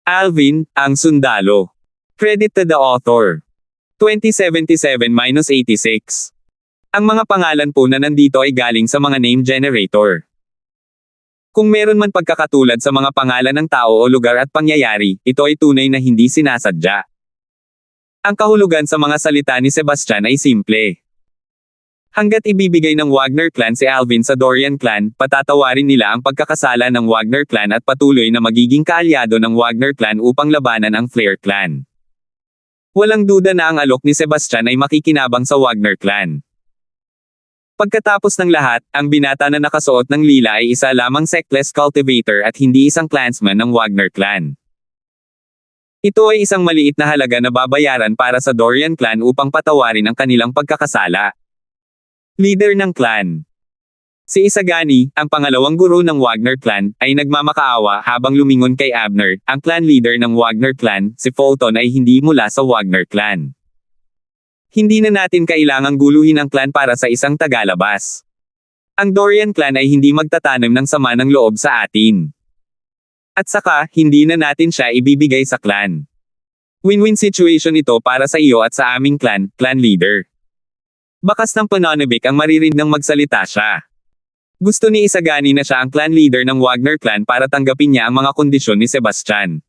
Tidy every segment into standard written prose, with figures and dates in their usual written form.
Alvin, ang sundalo. Credit to the author. 2077-86. Ang mga pangalan po na nandito ay galing sa mga name generator. Kung meron man pagkakatulad sa mga pangalan ng tao o lugar at pangyayari, ito ay tunay na hindi sinasadya. Ang kahulugan sa mga salita ni Sebastian ay simple. Hanggat ibibigay ng Wagner clan si Alvin sa Dorian clan, patatawarin nila ang pagkakasala ng Wagner clan at patuloy na magiging kaalyado ng Wagner clan upang labanan ang Flair clan. Walang duda na ang alok ni Sebastian ay makikinabang sa Wagner clan. Pagkatapos ng lahat, ang binata na nakasuot ng lila ay isa lamang sectless cultivator at hindi isang clansman ng Wagner clan. Ito ay isang maliit na halaga na babayaran para sa Dorian clan upang patawarin ang kanilang pagkakasala. Leader ng clan. Si Isagani, ang pangalawang guro ng Wagner clan, ay nagmamakaawa habang lumingon kay Abner, ang clan leader ng Wagner clan. Si Fulton ay hindi mula sa Wagner clan. Hindi na natin kailangang guluhin ang clan para sa isang tagalabas. Ang Dorian clan ay hindi magtatanim ng sama ng loob sa atin. At saka, hindi na natin siya ibibigay sa clan. Win-win situation ito para sa iyo at sa aming clan leader. Bakas ng pananabik ang maririnig nang magsalita siya. Gusto ni Isagani na siya ang clan leader ng Wagner clan para tanggapin niya ang mga kondisyon ni Sebastian.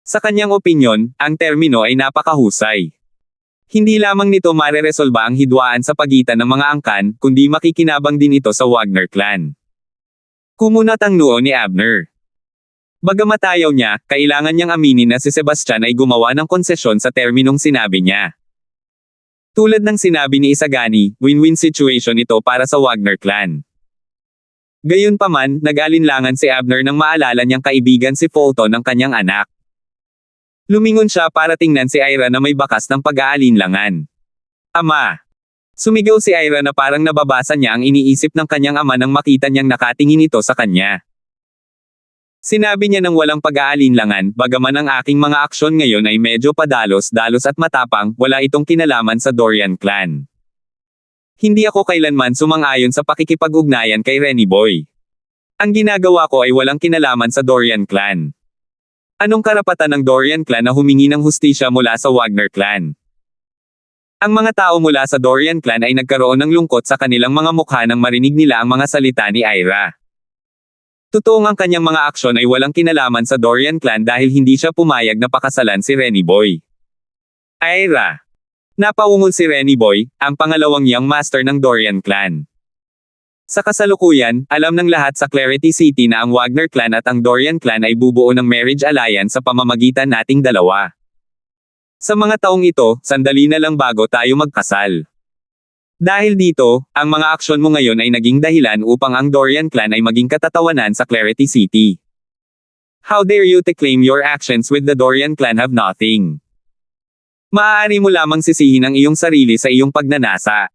Sa kanyang opinyon, ang termino ay napakahusay. Hindi lamang nito mareresolba ang hidwaan sa pagitan ng mga angkan, kundi makikinabang din ito sa Wagner clan. Kumunat ang noo ni Abner. Bagamat ayaw niya, kailangan niyang aminin na si Sebastian ay gumawa ng konsesyon sa terminong sinabi niya. Tulad ng sinabi ni Isagani, win-win situation ito para sa Wagner clan. Gayunpaman, nag-alinlangan si Abner nang maalala niyang kaibigan si Fulton ng kanyang anak. Lumingon siya para tingnan si Ira na may bakas ng pag-aalinlangan. Ama! Sumigaw si Ira na parang nababasa niya ang iniisip ng kanyang ama nang makita niyang nakatingin ito sa kanya. Sinabi niya ng walang pag-aalinlangan, bagaman ang aking mga aksyon ngayon ay medyo padalos-dalos at matapang, wala itong kinalaman sa Dorian clan. Hindi ako kailanman sumang-ayon sa pakikipag-ugnayan kay Renny Boy. Ang ginagawa ko ay walang kinalaman sa Dorian clan. Anong karapatan ng Dorian clan na humingi ng hustisya mula sa Wagner clan? Ang mga tao mula sa Dorian clan ay nagkaroon ng lungkot sa kanilang mga mukha nang marinig nila ang mga salita ni Ira. Totoong ang kanyang mga aksyon ay walang kinalaman sa Dorian clan dahil hindi siya pumayag na pakasalan si Renny Boy. Ira. Napaungol si Renny Boy, ang pangalawang young master ng Dorian clan. Sa kasalukuyan, alam ng lahat sa Clarity City na ang Wagner clan at ang Dorian clan ay bubuo ng marriage alliance sa pamamagitan nating dalawa. Sa mga taong ito, sandali na lang bago tayo magkasal. Dahil dito, ang mga aksyon mo ngayon ay naging dahilan upang ang Dorian clan ay maging katatawanan sa Clarity City. How dare you to claim your actions with the Dorian clan have nothing? Maaari mo lamang sisihin ang iyong sarili sa iyong pagnanasa.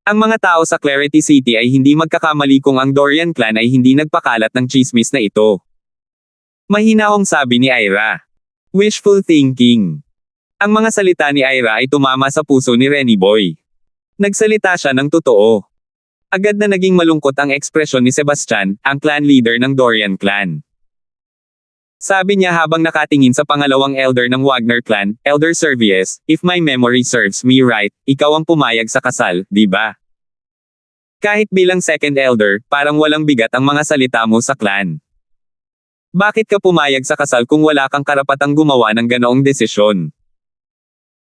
Ang mga tao sa Clarity City ay hindi magkakamali kung ang Dorian clan ay hindi nagpakalat ng chismis na ito. Mahinahong sabi ni Ira. Wishful thinking. Ang mga salita ni Ira ay tumama sa puso ni Renny Boy. Nagsalita siya ng totoo. Agad na naging malungkot ang ekspresyon ni Sebastian, ang clan leader ng Dorian clan. Sabi niya habang nakatingin sa pangalawang elder ng Wagner clan, Elder Servius, if my memory serves me right, ikaw ang pumayag sa kasal, di ba? Kahit bilang second elder, parang walang bigat ang mga salita mo sa clan. Bakit ka pumayag sa kasal kung wala kang karapatang gumawa ng ganoong desisyon?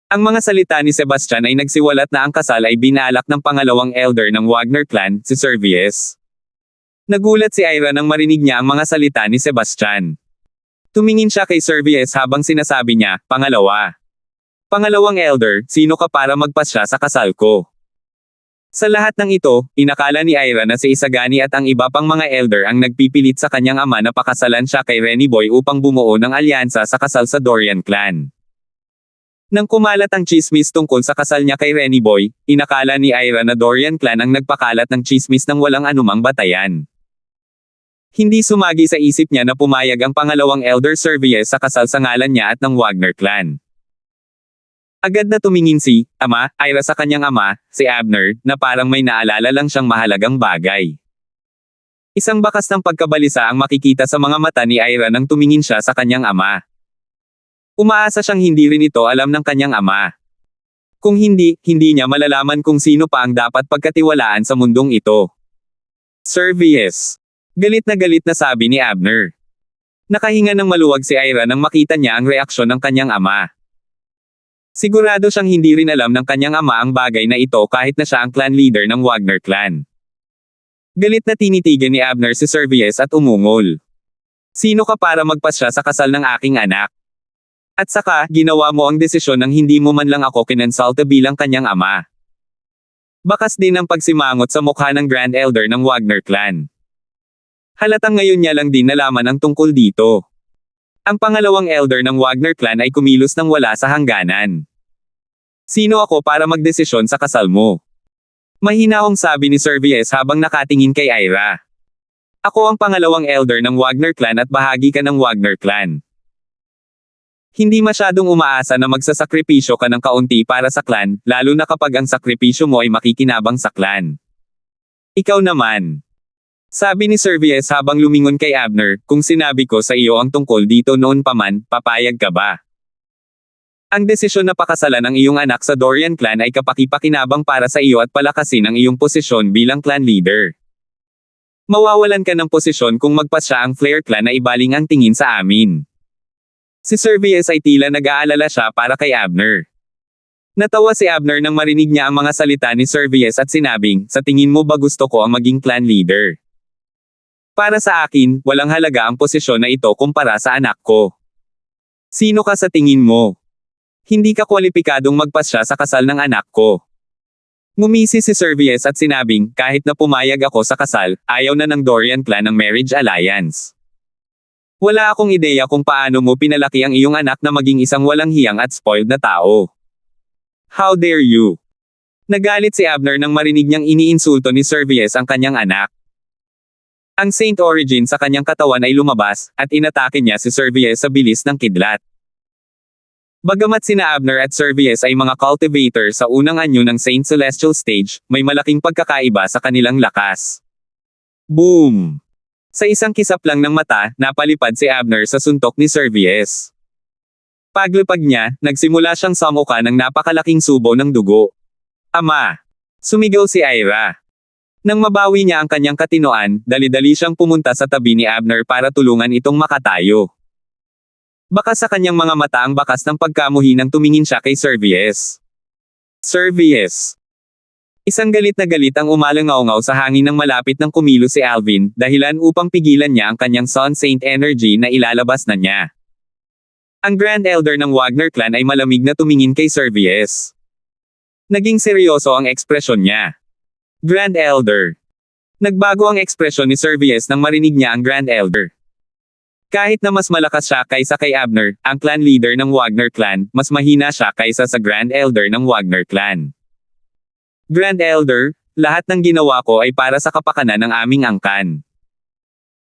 Ang mga salita ni Sebastian ay nagsiwalat na ang kasal ay binalak ng pangalawang elder ng Wagner clan, si Servius. Nagulat si Ira nang marinig niya ang mga salita ni Sebastian. Tumingin siya kay Servius habang sinasabi niya, pangalawa. Pangalawang elder, sino ka para magpasya sa kasal ko? Sa lahat ng ito, inakala ni Ira na si Isagani at ang iba pang mga elder ang nagpipilit sa kanyang ama na pakasalan siya kay Renny Boy upang bumuo ng alyansa sa kasal sa Dorian clan. Nang kumalat ang chismis tungkol sa kasal niya kay Renny Boy, inakala ni Ira na Dorian clan ang nagpakalat ng chismis ng walang anumang batayan. Hindi sumagi sa isip niya na pumayag ang pangalawang elder Servius sa kasal sa ngalan niya at ng Wagner clan. Agad na tumingin si Ira sa kanyang ama, si Abner, na parang may naalala lang siyang mahalagang bagay. Isang bakas ng pagkabalisa ang makikita sa mga mata ni Ira nang tumingin siya sa kanyang ama. Umaasa siyang hindi rin ito alam ng kanyang ama. Kung hindi, hindi niya malalaman kung sino pa ang dapat pagkatiwalaan sa mundong ito. Sir V.S. Galit na sabi ni Abner. Nakahinga ng maluwag si Ira nang makita niya ang reaksyon ng kanyang ama. Sigurado siyang hindi rin alam ng kanyang ama ang bagay na ito kahit na siya ang clan leader ng Wagner clan. Galit na tinitigan ni Abner si Sir V.S. at umungol. Sino ka para magpasya sa kasal ng aking anak? At saka, ginawa mo ang desisyon nang hindi mo man lang ako kinonsulta bilang kanyang ama. Bakas din ang pagsimangot sa mukha ng Grand Elder ng Wagner clan. Halatang ngayon niya lang din nalaman ang tungkol dito. Ang pangalawang elder ng Wagner clan ay kumilos nang wala sa hangganan. Sino ako para magdesisyon sa kasal mo? Mahinahong sabi ni Sir V.S. habang nakatingin kay Ira. Ako ang pangalawang elder ng Wagner clan at bahagi ka ng Wagner clan. Hindi masyadong umaasa na magsasakripisyo ka ng kaunti para sa clan, lalo na kapag ang sakripisyo mo ay makikinabang sa clan. Ikaw naman. Sabi ni Sir V.S. habang lumingon kay Abner, kung sinabi ko sa iyo ang tungkol dito noon pa man, papayag ka ba? Ang desisyon na pakasalan ang iyong anak sa Dorian clan ay kapakipakinabang para sa iyo at palakasin ang iyong posisyon bilang clan leader. Mawawalan ka ng posisyon kung magpasya ang Flair clan na ibaling ang tingin sa amin. Si Sir V.S. ay tila nag-aalala siya para kay Abner. Natawa si Abner nang marinig niya ang mga salita ni Sir V.S. at sinabing, sa tingin mo ba gusto ko ang maging clan leader? Para sa akin, walang halaga ang posisyon na ito kumpara sa anak ko. Sino ka sa tingin mo? Hindi ka kwalipikadong magpasya sa kasal ng anak ko. Ngumisi si Sir V.S. at sinabing, kahit na pumayag ako sa kasal, ayaw na ng Dorian clan ng marriage alliance. Wala akong ideya kung paano mo pinalaki ang iyong anak na maging isang walang hiyang at spoiled na tao. How dare you? Nagalit si Abner nang marinig niyang iniinsulto ni Sir V.S. ang kanyang anak. Ang Saint Origin sa kanyang katawan ay lumabas, at inatake niya si Sir V.S. sa bilis ng kidlat. Bagamat sina Abner at Sir V.S. ay mga cultivator sa unang anyo ng Saint Celestial Stage, may malaking pagkakaiba sa kanilang lakas. Boom! Sa isang kisap lang ng mata, napalipad si Abner sa suntok ni Sir V.S. Paglipag niya, nagsimula siyang samuka ng napakalaking subo ng dugo. Ama! Sumigaw si Ira. Nang mabawi niya ang kanyang katinoan, dali-dali siyang pumunta sa tabi ni Abner para tulungan itong makatayo. Baka sa kanyang mga mata ang bakas ng pagkamuhi nang tumingin siya kay Sir V.S. Sir V.S. Isang galit na galit ang umalangaw-ngaw sa hangin nang malapit ng kumilos si Alvin, dahilan upang pigilan niya ang kanyang Sun Saint energy na ilalabas na niya. Ang Grand Elder ng Wagner clan ay malamig na tumingin kay Sir V.S. Naging seryoso ang ekspresyon niya. Grand Elder. Nagbago ang ekspresyon ni Sir V.S. nang marinig niya ang Grand Elder. Kahit na mas malakas siya kaysa kay Abner, ang clan leader ng Wagner clan, mas mahina siya kaysa sa Grand Elder ng Wagner clan. Grand Elder, lahat ng ginawa ko ay para sa kapakanan ng aming angkan.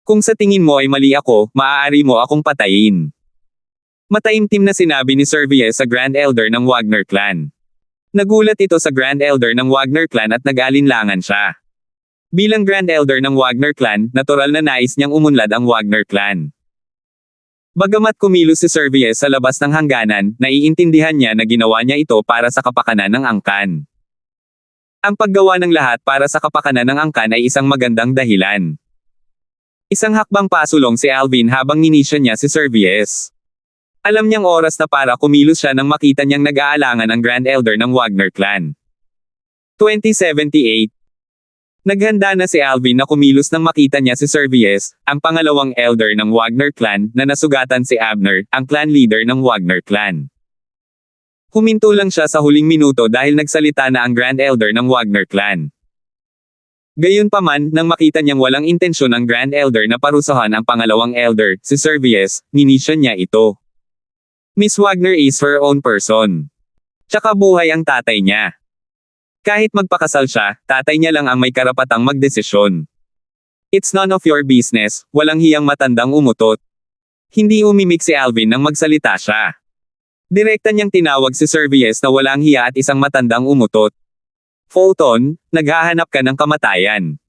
Kung sa tingin mo ay mali ako, maaari mo akong patayin. Mataimtim na sinabi ni Sir V.S. sa Grand Elder ng Wagner clan. Nagulat ito sa Grand Elder ng Wagner clan at nag-alinlangan siya. Bilang Grand Elder ng Wagner clan, natural na nais niyang umunlad ang Wagner clan. Bagamat kumilos si Sir V.S. sa labas ng hangganan, naiintindihan niya na ginawa niya ito para sa kapakanan ng angkan. Ang paggawa ng lahat para sa kapakanan ng angkan ay isang magandang dahilan. Isang hakbang pasulong si Alvin habang ninisya niya si Sir V.S. Alam niyang oras na para kumilos siya nang makita niyang nag-aalangan ang Grand Elder ng Wagner clan. 2078. Naghanda na si Alvin na kumilos nang makita niya si Sir V.S., ang pangalawang elder ng Wagner clan, na nasugatan si Abner, ang clan leader ng Wagner clan. Huminto lang siya sa huling minuto dahil nagsalita na ang Grand Elder ng Wagner clan. Gayunpaman, nang makita niyang walang intensyon ang Grand Elder na parusahan ang pangalawang elder, si Sir V.S., ninisya niya ito. Miss Wagner is her own person. Tsaka buhay ang tatay niya. Kahit magpakasal siya, tatay niya lang ang may karapatang magdesisyon. It's none of your business, walang hiyang matandang umutot. Hindi umimik si Alvin nang magsalita siya. Direkta niyang tinawag si Sir V.S. na walang hiya at isang matandang umutot. Fulton, naghahanap ka ng kamatayan.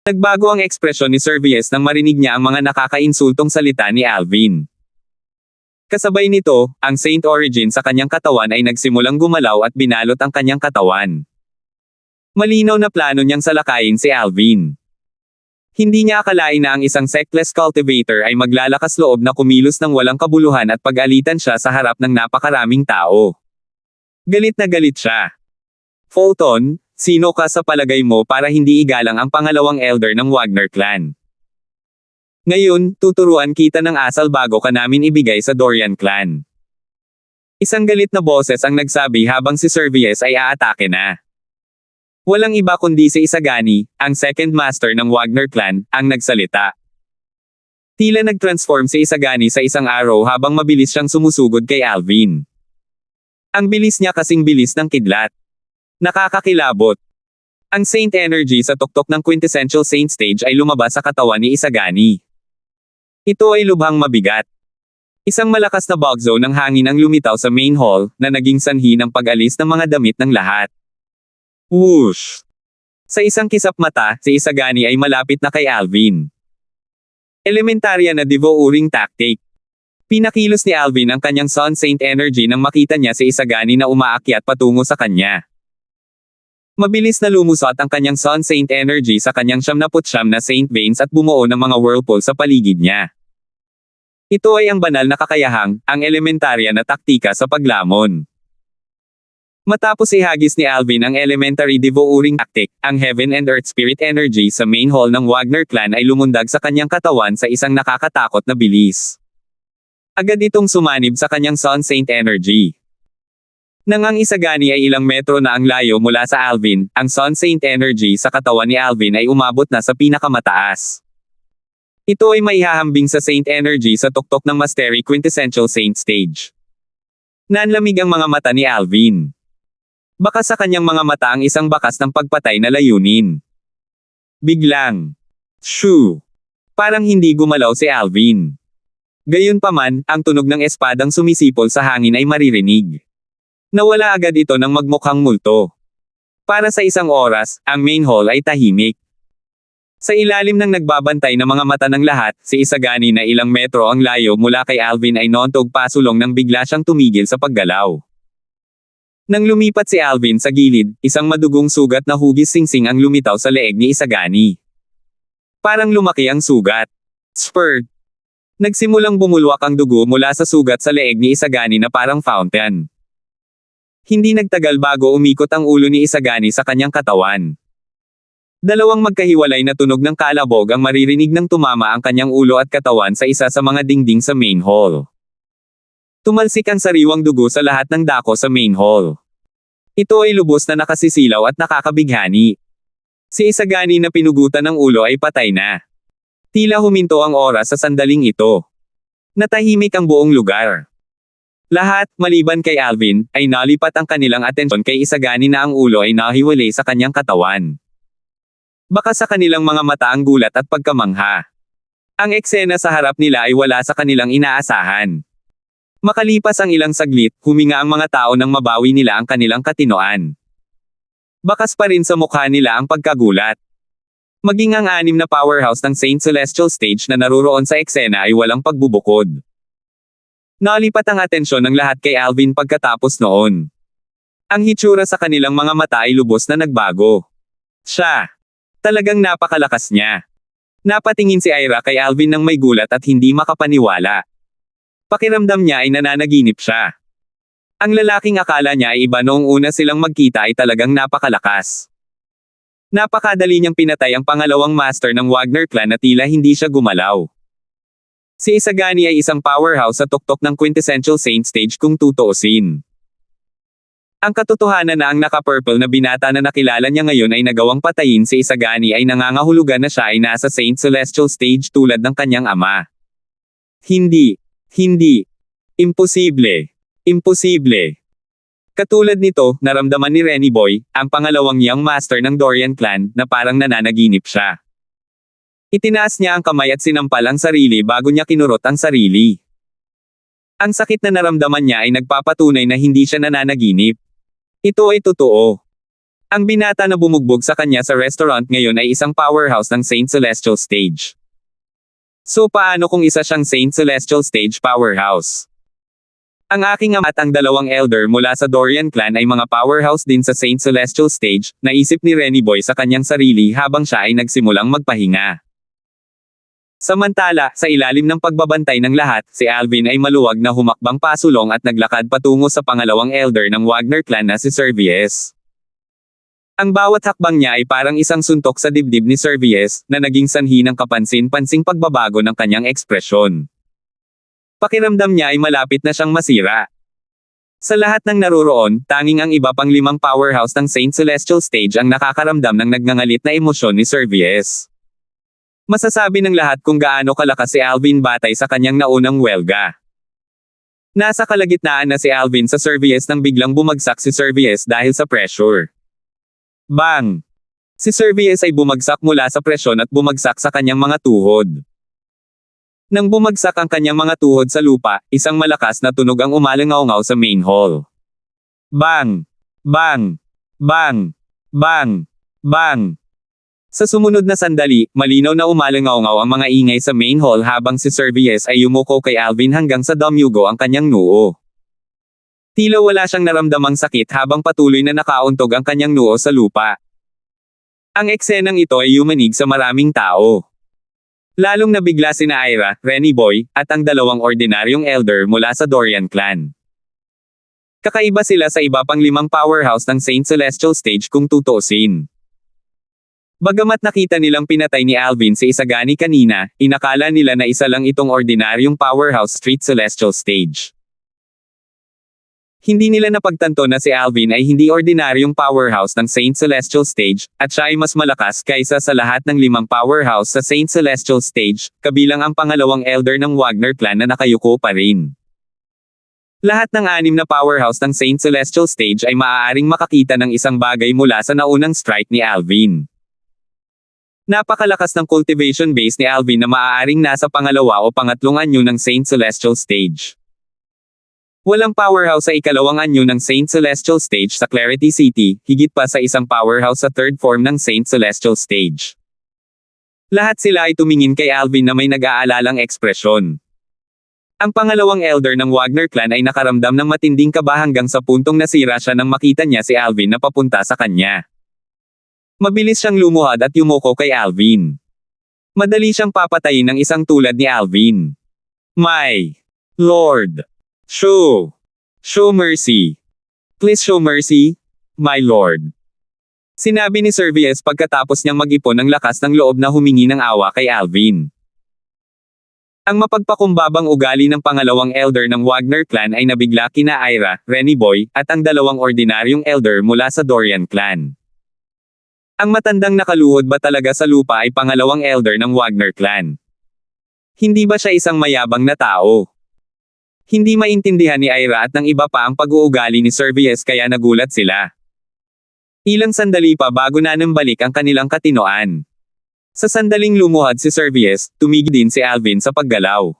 Nagbago ang ekspresyon ni Servius nang marinig niya ang mga nakakainsultong salita ni Alvin. Kasabay nito, ang Saint Origin sa kanyang katawan ay nagsimulang gumalaw at binalot ang kanyang katawan. Malinaw na plano niyang salakayin si Alvin. Hindi niya akalain na ang isang Sectless Cultivator ay maglalakas loob na kumilos ng walang kabuluhan at pag-alitan siya sa harap ng napakaraming tao. Galit na galit siya. Fulton, sino ka sa palagay mo para hindi igalang ang pangalawang elder ng Wagner clan? Ngayon, tuturuan kita ng asal bago ka namin ibigay sa Dorian clan. Isang galit na boses ang nagsabi habang si Servius ay aatake na. Walang iba kundi si Isagani, ang second master ng Wagner clan, ang nagsalita. Tila nag-transform si Isagani sa isang arrow habang mabilis siyang sumusugod kay Alvin. Ang bilis niya kasing bilis ng kidlat. Nakakakilabot. Ang Saint Energy sa tuktok ng Quintessential Saint Stage ay lumabas sa katawan ni Isagani. Ito ay lubhang mabigat. Isang malakas na bug zone ng hangin ang lumitaw sa main hall, na naging sanhi ng pag-alis ng mga damit ng lahat. Whoosh! Sa isang kisap mata, si Isagani ay malapit na kay Alvin. Elementarya na devouring tactic. Pinakilos ni Alvin ang kanyang Sun Saint Energy nang makita niya si Isagani na umaakyat patungo sa kanya. Mabilis na lumusot ang kanyang Sun Saint Energy sa kanyang 79 na Saint Veins at bumuo ng mga whirlpool sa paligid niya. Ito ay ang banal na kakayahang, ang elementarya na taktika sa paglamon. Matapos ihagis ni Alvin ang elementary devouring tactic, ang Heaven and Earth Spirit Energy sa main hall ng Wagner clan ay lumundag sa kanyang katawan sa isang nakakatakot na bilis. Agad itong sumanib sa kanyang Sun Saint Energy. Nang ang Isagani ay ilang metro na ang layo mula sa Alvin, ang Sun Saint Energy sa katawan ni Alvin ay umabot na sa pinakamataas. Ito ay maihahambing sa Saint Energy sa tuktok ng Mastery Quintessential Saint Stage. Nanlamig ang mga mata ni Alvin. Baka sa kanyang mga mata ang isang bakas ng pagpatay na layunin. Biglang. Shoo! Parang hindi gumalaw si Alvin. Gayunpaman, ang tunog ng espadang sumisipol sa hangin ay maririnig. Nawala agad ito ng magmukhang multo. Para sa isang oras, ang main hall ay tahimik. Sa ilalim ng nagbabantay na mga mata ng lahat, si Isagani na ilang metro ang layo mula kay Alvin ay noontog pasulong nang bigla siyang tumigil sa paggalaw. Nang lumipat si Alvin sa gilid, isang madugong sugat na hugis singsing ang lumitaw sa leeg ni Isagani. Parang lumaki ang sugat. Spurt. Nagsimulang bumulwak ang dugo mula sa sugat sa leeg ni Isagani na parang fountain. Hindi nagtagal bago umikot ang ulo ni Isagani sa kanyang katawan. Dalawang magkahiwalay na tunog ng kalabog ang maririnig nang tumama ang kanyang ulo at katawan sa isa sa mga dingding sa main hall. Tumalsik ang sariwang dugo sa lahat ng dako sa main hall. Ito ay lubos na nakasisilaw at nakakabighani. Si Isagani na pinugutan ng ulo ay patay na. Tila huminto ang oras sa sandaling ito. Natahimik ang buong lugar. Lahat, maliban kay Alvin, ay nalipat ang kanilang atensyon kay Isagani na ang ulo ay nahiwalay sa kanyang katawan. Baka sa kanilang mga mata ang gulat at pagkamangha. Ang eksena sa harap nila ay wala sa kanilang inaasahan. Makalipas ang ilang saglit, huminga ang mga tao nang mabawi nila ang kanilang katinoan. Bakas pa rin sa mukha nila ang pagkagulat. Maging ang 6 na powerhouse ng Saint Celestial Stage na naruroon sa eksena ay walang pagbubukod. Nalipat ang atensyon ng lahat kay Alvin pagkatapos noon. Ang hitsura sa kanilang mga mata ay lubos na nagbago. Siya. Talagang napakalakas niya. Napatingin si Ira kay Alvin nang may gulat at hindi makapaniwala. Pakiramdam niya ay nananaginip siya. Ang lalaking akala niya ay iba noong una silang magkita ay talagang napakalakas. Napakadali niyang pinatay ang pangalawang master ng Wagner clan na tila hindi siya gumalaw. Si Isagani ay isang powerhouse sa tuktok ng Quintessential Saint Stage kung tutuusin. Ang katotohanan na ang naka-purple na binata na nakilala niya ngayon ay nagawang patayin si Isagani ay nangangahulugan na siya ay nasa Saint Celestial Stage tulad ng kanyang ama. Hindi. Imposible. Imposible. Katulad nito, naramdaman ni Renny Boy, ang pangalawang young master ng Dorian clan, na parang nananaginip siya. Itinaas niya ang kamay at sinampal ang sarili bago niya kinurot ang sarili. Ang sakit na naramdaman niya ay nagpapatunay na hindi siya nananaginip. Ito ay totoo. Ang binata na bumugbog sa kanya sa restaurant ngayon ay isang powerhouse ng Saint Celestial Stage. So paano kung isa siyang Saint Celestial Stage powerhouse? Ang aking ama at ang dalawang elder mula sa Dorian clan ay mga powerhouse din sa Saint Celestial Stage, naisip ni Renny Boy sa kanyang sarili habang siya ay nagsimulang magpahinga. Samantala, sa ilalim ng pagbabantay ng lahat, si Alvin ay maluwag na humakbang pasulong at naglakad patungo sa pangalawang elder ng Wagner clan na si Servies. Ang bawat hakbang niya ay parang isang suntok sa dibdib ni Servies, na naging sanhi ng kapansin-pansing pagbabago ng kanyang ekspresyon. Pakiramdam niya ay malapit na siyang masira. Sa lahat ng naroroon, tanging ang iba pang 5 powerhouse ng Saint Celestial Stage ang nakakaramdam ng nagngangalit na emosyon ni Servies. Masasabi ng lahat kung gaano kalakas si Alvin batay sa kanyang naunang welga. Nasa kalagitnaan na si Alvin sa Servies nang biglang bumagsak si Servies dahil sa pressure. Bang! Si Servies ay bumagsak mula sa presyon at bumagsak sa kanyang mga tuhod. Nang bumagsak ang kanyang mga tuhod sa lupa, isang malakas na tunog ang umalangaw-ngaw sa main hall. Bang! Bang! Bang! Bang! Bang! Sa sumunod na sandali, malinaw na umalangaw-ngaw ang mga ingay sa main hall habang si Servies ay yumuko kay Alvin hanggang sa dumyugo ang kanyang noo. Tila wala siyang naramdamang sakit habang patuloy na nakauntog ang kanyang noo sa lupa. Ang eksenang ito ay yumanig sa maraming tao. Lalong nabigla sina Ira, Renny Boy, at ang dalawang ordinaryong elder mula sa Dorian clan. Kakaiba sila sa iba pang 5 powerhouse ng Saint Celestial Stage kung tutuusin. Bagamat nakita nilang pinatay ni Alvin si Isagani kanina, inakala nila na isa lang itong ordinaryong powerhouse Street Celestial Stage. Hindi nila napagtanto na si Alvin ay hindi ordinaryong powerhouse ng Saint Celestial Stage, at siya ay mas malakas kaysa sa lahat ng 5 powerhouse sa Saint Celestial Stage, kabilang ang pangalawang elder ng Wagner clan na nakayuko pa rin. Lahat ng 6 na powerhouse ng Saint Celestial Stage ay maaaring makakita ng isang bagay mula sa naunang strike ni Alvin. Napakalakas ng cultivation base ni Alvin na maaaring nasa pangalawa o pangatlong anyo ng Saint Celestial Stage. Walang powerhouse sa ikalawang anyo ng Saint Celestial Stage sa Clarity City, higit pa sa isang powerhouse sa third form ng Saint Celestial Stage. Lahat sila ay tumingin kay Alvin na may nag-aalalang ekspresyon. Ang pangalawang elder ng Wagner clan ay nakaramdam ng matinding kaba hanggang sa puntong nasira siya nang makita niya si Alvin na papunta sa kanya. Mabilis siyang lumuhad at yumuko kay Alvin. Madali siyang papatayin ng isang tulad ni Alvin. My Lord! Show mercy. Please show mercy, my lord. Sinabi ni Servies pagkatapos niyang mag-ipon ng lakas ng loob na humingi ng awa kay Alvin. Ang mapagpakumbabang ugali ng pangalawang elder ng Wagner clan ay nabigla kina Ira, Renny Boy, at ang dalawang ordinaryong elder mula sa Dorian clan. Ang matandang nakaluhod ba talaga sa lupa ay pangalawang elder ng Wagner clan? Hindi ba siya isang mayabang na tao? Hindi maintindihan ni Ira at ng iba pa ang pag-uugali ni Servies kaya nagulat sila. Ilang sandali pa bago nanambalik ang kanilang katinoan. Sa sandaling lumuhad si Servies, tumigil din si Alvin sa paggalaw.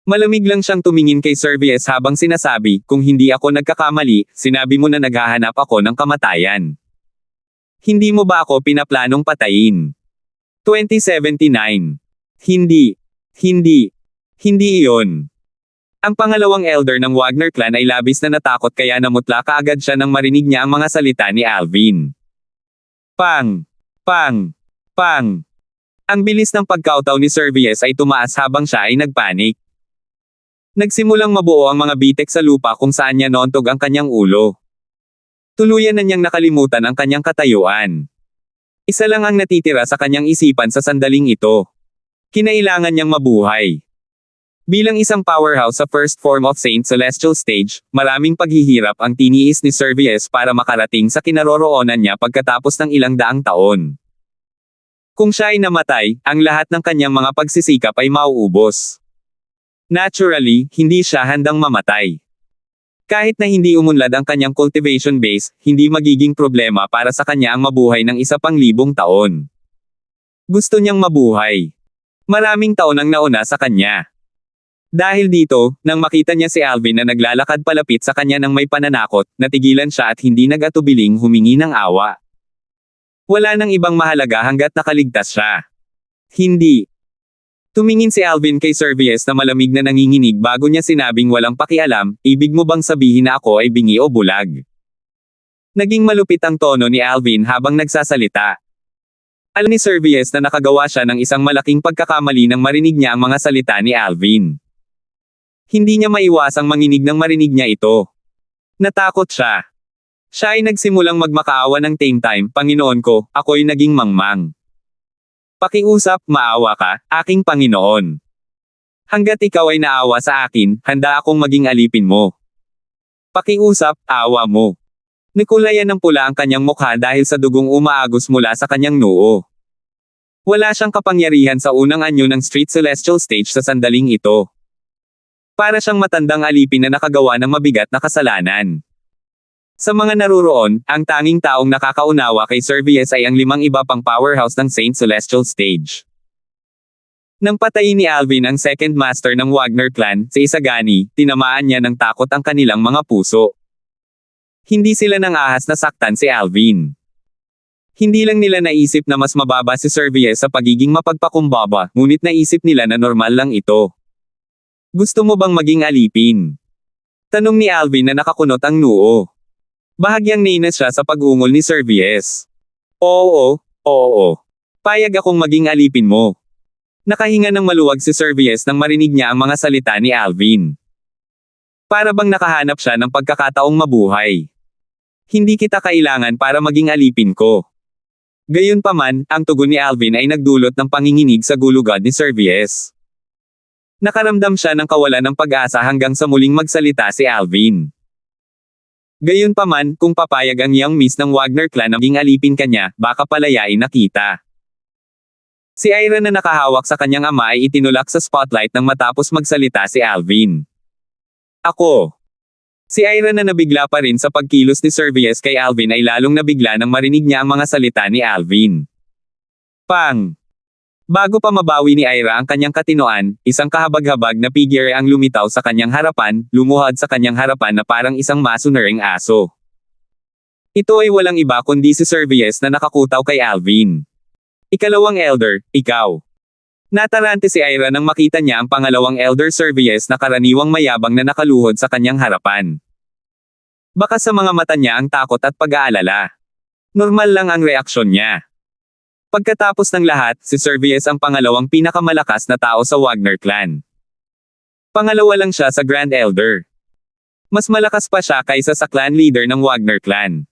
Malamig lang siyang tumingin kay Servies habang sinasabi, kung hindi ako nagkakamali, sinabi mo na naghahanap ako ng kamatayan. Hindi mo ba ako pinaplanong patayin? 2079. Hindi iyon. Ang pangalawang elder ng Wagner clan ay labis na natakot kaya namutla kaagad siya nang marinig niya ang mga salita ni Alvin. Pang! Pang! Pang! Ang bilis ng pagkautaw ni Servies ay tumaas habang siya ay nagpanik. Nagsimulang mabuo ang mga bitek sa lupa kung saan niya noontog ang kanyang ulo. Tuluyan na niyang nakalimutan ang kanyang katayuan. Isa lang ang natitira sa kanyang isipan sa sandaling ito. Kinailangan niyang mabuhay. Bilang isang powerhouse sa first form of Saint Celestial Stage, maraming paghihirap ang tiniis ni Servies para makarating sa kinaroroonan niya pagkatapos ng ilang daang taon. Kung siya ay namatay, ang lahat ng kanyang mga pagsisikap ay mauubos. Naturally, hindi siya handang mamatay. Kahit na hindi umunlad ang kanyang cultivation base, hindi magiging problema para sa kanya ang mabuhay ng 1,000 taon. Gusto niyang mabuhay. Maraming taon ang nauna sa kanya. Dahil dito, nang makita niya si Alvin na naglalakad palapit sa kanya ng may pananakot, natigilan siya at hindi nag-atubiling humingi ng awa. Wala nang ibang mahalaga hanggat nakaligtas siya. Hindi. Tumingin si Alvin kay Servius na malamig na nanginginig bago niya sinabing walang pakialam, ibig mo bang sabihin na ako ay bingi o bulag? Naging malupit ang tono ni Alvin habang nagsasalita. Alam ni Servius na nakagawa siya ng isang malaking pagkakamali nang marinig niya ang mga salita ni Alvin. Hindi niya maiwasang manginig nang marinig niya ito. Natakot siya. Siya ay nagsimulang magmakaawa ng same time, Panginoon ko, ako'y naging mangmang. Pakiusap, maawa ka, aking Panginoon. Hanggat ikaw ay naawa sa akin, handa akong maging alipin mo. Pakiusap, awa mo. Nikulayan ng pula ang kanyang mukha dahil sa dugong umaagos mula sa kanyang noo. Wala siyang kapangyarihan sa unang anyo ng Street Celestial Stage sa sandaling ito. Para siyang matandang alipin na nakagawa ng mabigat na kasalanan. Sa mga naruroon, ang tanging taong nakakaunawa kay Servius ay ang 5 iba pang powerhouse ng Saint Celestial Stage. Nang patayin ni Alvin ang second master ng Wagner clan, si Isagani, tinamaan niya ng takot ang kanilang mga puso. Hindi sila nang ahas na saktan si Alvin. Hindi lang nila naisip na mas mababa si Servius sa pagiging mapagpakumbaba, ngunit naisip nila na normal lang ito. Gusto mo bang maging alipin? Tanong ni Alvin na nakakunot ang noo. Bahagyang nainis siya sa pag-ungol ni Servius. Oo. Payag akong maging alipin mo. Nakahinga ng maluwag si Servius nang marinig niya ang mga salita ni Alvin. Para bang nakahanap siya ng pagkakataong mabuhay. Hindi kita kailangan para maging alipin ko. Gayunpaman, ang tugon ni Alvin ay nagdulot ng panginginig sa gulugod ni Servius. Nakaramdam siya ng kawalan ng pag-asa hanggang sa muling magsalita si Alvin. Gayunpaman, kung papayag ang young miss ng Wagner clan na maging alipin kanya, baka palayain na kita. Si Ira na nakahawak sa kanyang ama ay itinulak sa spotlight nang matapos magsalita si Alvin. Ako. Si Ira na nabigla pa rin sa pagkilos ni Servius kay Alvin ay lalong nabigla nang marinig niya ang mga salita ni Alvin. Pang! Bago pa mabawi ni Ira ang kanyang katinoan, isang kahabag-habag na figure ang lumitaw sa kanyang harapan, lumuhod sa kanyang harapan na parang isang masunuring aso. Ito ay walang iba kundi si Servius na nakakutaw kay Alvin. Ikalawang elder, ikaw. Natarante si Ira nang makita niya ang pangalawang elder Servius na karaniwang mayabang na nakaluhod sa kanyang harapan. Baka sa mga mata niya ang takot at pag-aalala. Normal lang ang reaksyon niya. Pagkatapos ng lahat, si Servius ang pangalawang pinakamalakas na tao sa Wagner clan. Pangalawa lang siya sa Grand Elder. Mas malakas pa siya kaysa sa clan leader ng Wagner clan.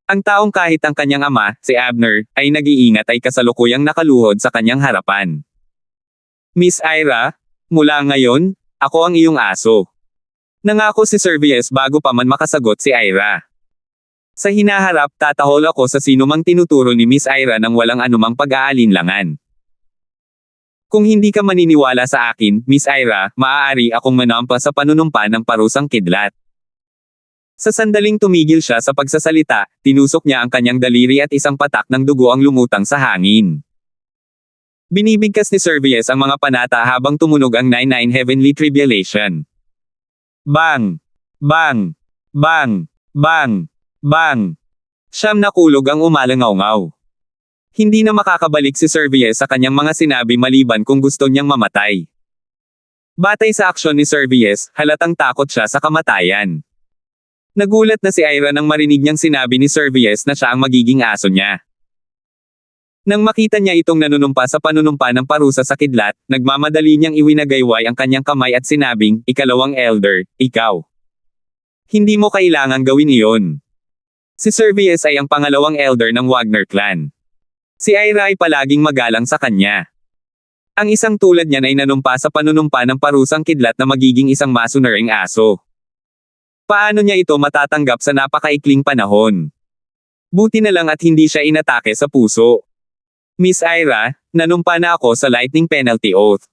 Ang taong kahit ang kanyang ama, si Abner, ay nag-iingat ay kasalukuyang nakaluhod sa kanyang harapan. Miss Ira, mula ngayon, ako ang iyong aso. Nangako si Servius bago pa man makasagot si Ira. Sa hinaharap, tatahol ako sa sinumang tinuturo ni Miss Ira nang walang anumang pag-aalinlangan. Kung hindi ka maniniwala sa akin, Miss Ira, maaari akong manampa sa panunumpa ng parusang kidlat. Sa sandaling tumigil siya sa pagsasalita, tinusok niya ang kanyang daliri at isang patak ng dugo ang lumutang sa hangin. Binibigkas ni Servius ang mga panata habang tumunog ang 99 Heavenly Tribulation. Bang! Bang! Bang! Bang! Bang! Siyam na kulog ang umalangaw-ngaw. Hindi na makakabalik si Servius sa kanyang mga sinabi maliban kung gusto niyang mamatay. Batay sa aksyon ni Servius, halatang takot siya sa kamatayan. Nagulat na si Ira nang marinig niyang sinabi ni Servius na siya ang magiging aso niya. Nang makita niya itong nanunumpa sa panunumpa ng parusa sa kidlat, nagmamadali niyang iwinagayway ang kanyang kamay at sinabing, ikalawang elder, ikaw. Hindi mo kailangang gawin iyon. Si Servius ay ang pangalawang elder ng Wagner clan. Si Ira ay palaging magalang sa kanya. Ang isang tulad niyan ay nanumpa sa panunumpa ng parusang kidlat na magiging isang masunuring aso. Paano niya ito matatanggap sa napakaikling panahon? Buti na lang at hindi siya inatake sa puso. Miss Ira, nanumpa na ako sa Lightning Penalty Oath.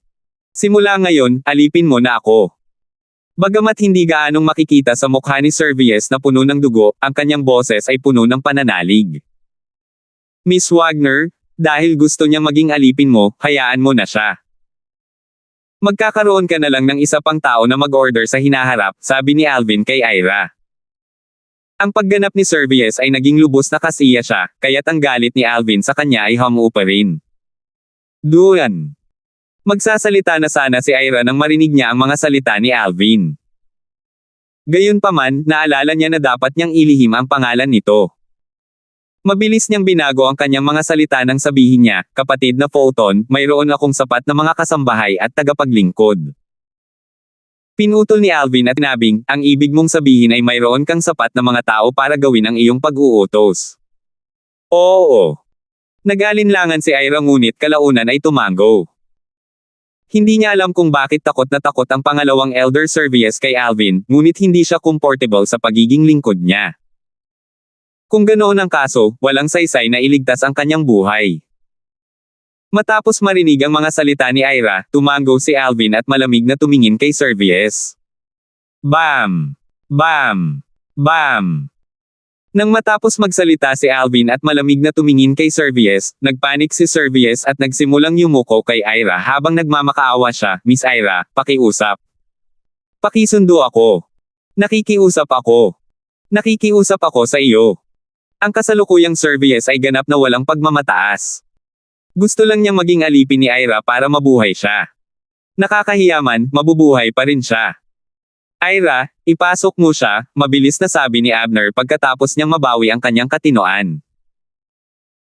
Simula ngayon, alipin mo na ako. Bagamat hindi gaanong makikita sa mukha ni Servius na puno ng dugo, ang kanyang boses ay puno ng pananalig. Miss Wagner, dahil gusto niya maging alipin mo, hayaan mo na siya. Magkakaroon ka na lang ng isa pang tao na mag-order sa hinaharap, sabi ni Alvin kay Ira. Ang pagganap ni Servius ay naging lubos na kasiya siya, kaya't ang galit ni Alvin sa kanya ay hamu pa rin. Duan. Magsasalita na sana si Ira nang marinig niya ang mga salita ni Alvin. Gayunpaman, naalala niya na dapat niyang ilihim ang pangalan nito. Mabilis niyang binago ang kanyang mga salita nang sabihin niya, "Kapatid na Fulton, mayroon akong sapat na mga kasambahay at tagapaglingkod." Pinutol ni Alvin at sinabing, "Ang ibig mong sabihin ay mayroon kang sapat na mga tao para gawin ang iyong pag-uutos." Oo. Nag-alinlangan si Ira ngunit kalaunan ay tumango. Hindi niya alam kung bakit takot na takot ang pangalawang Elder Servius kay Alvin, ngunit hindi siya comfortable sa pagiging lingkod niya. Kung ganoon ang kaso, walang saysay na iligtas ang kanyang buhay. Matapos marinig ang mga salita ni Ira, tumango si Alvin at malamig na tumingin kay Servius. Bam! Bam! Bam! Nang matapos magsalita si Alvin at malamig na tumingin kay Servius, nagpanik si Servius at nagsimulang yumuko kay Ira habang nagmamakaawa siya, "Miss Ira, pakiusap. Pakisundo ako. Nakikiusap ako. Nakikiusap ako sa iyo." Ang kasalukuyang Servius ay ganap na walang pagmamataas. Gusto lang niyang maging alipin ni Ira para mabuhay siya. Nakakahiyaman, mabubuhay pa rin siya. "Ira, ipasok mo siya," mabilis na sabi ni Abner pagkatapos niyang mabawi ang kanyang katinoan.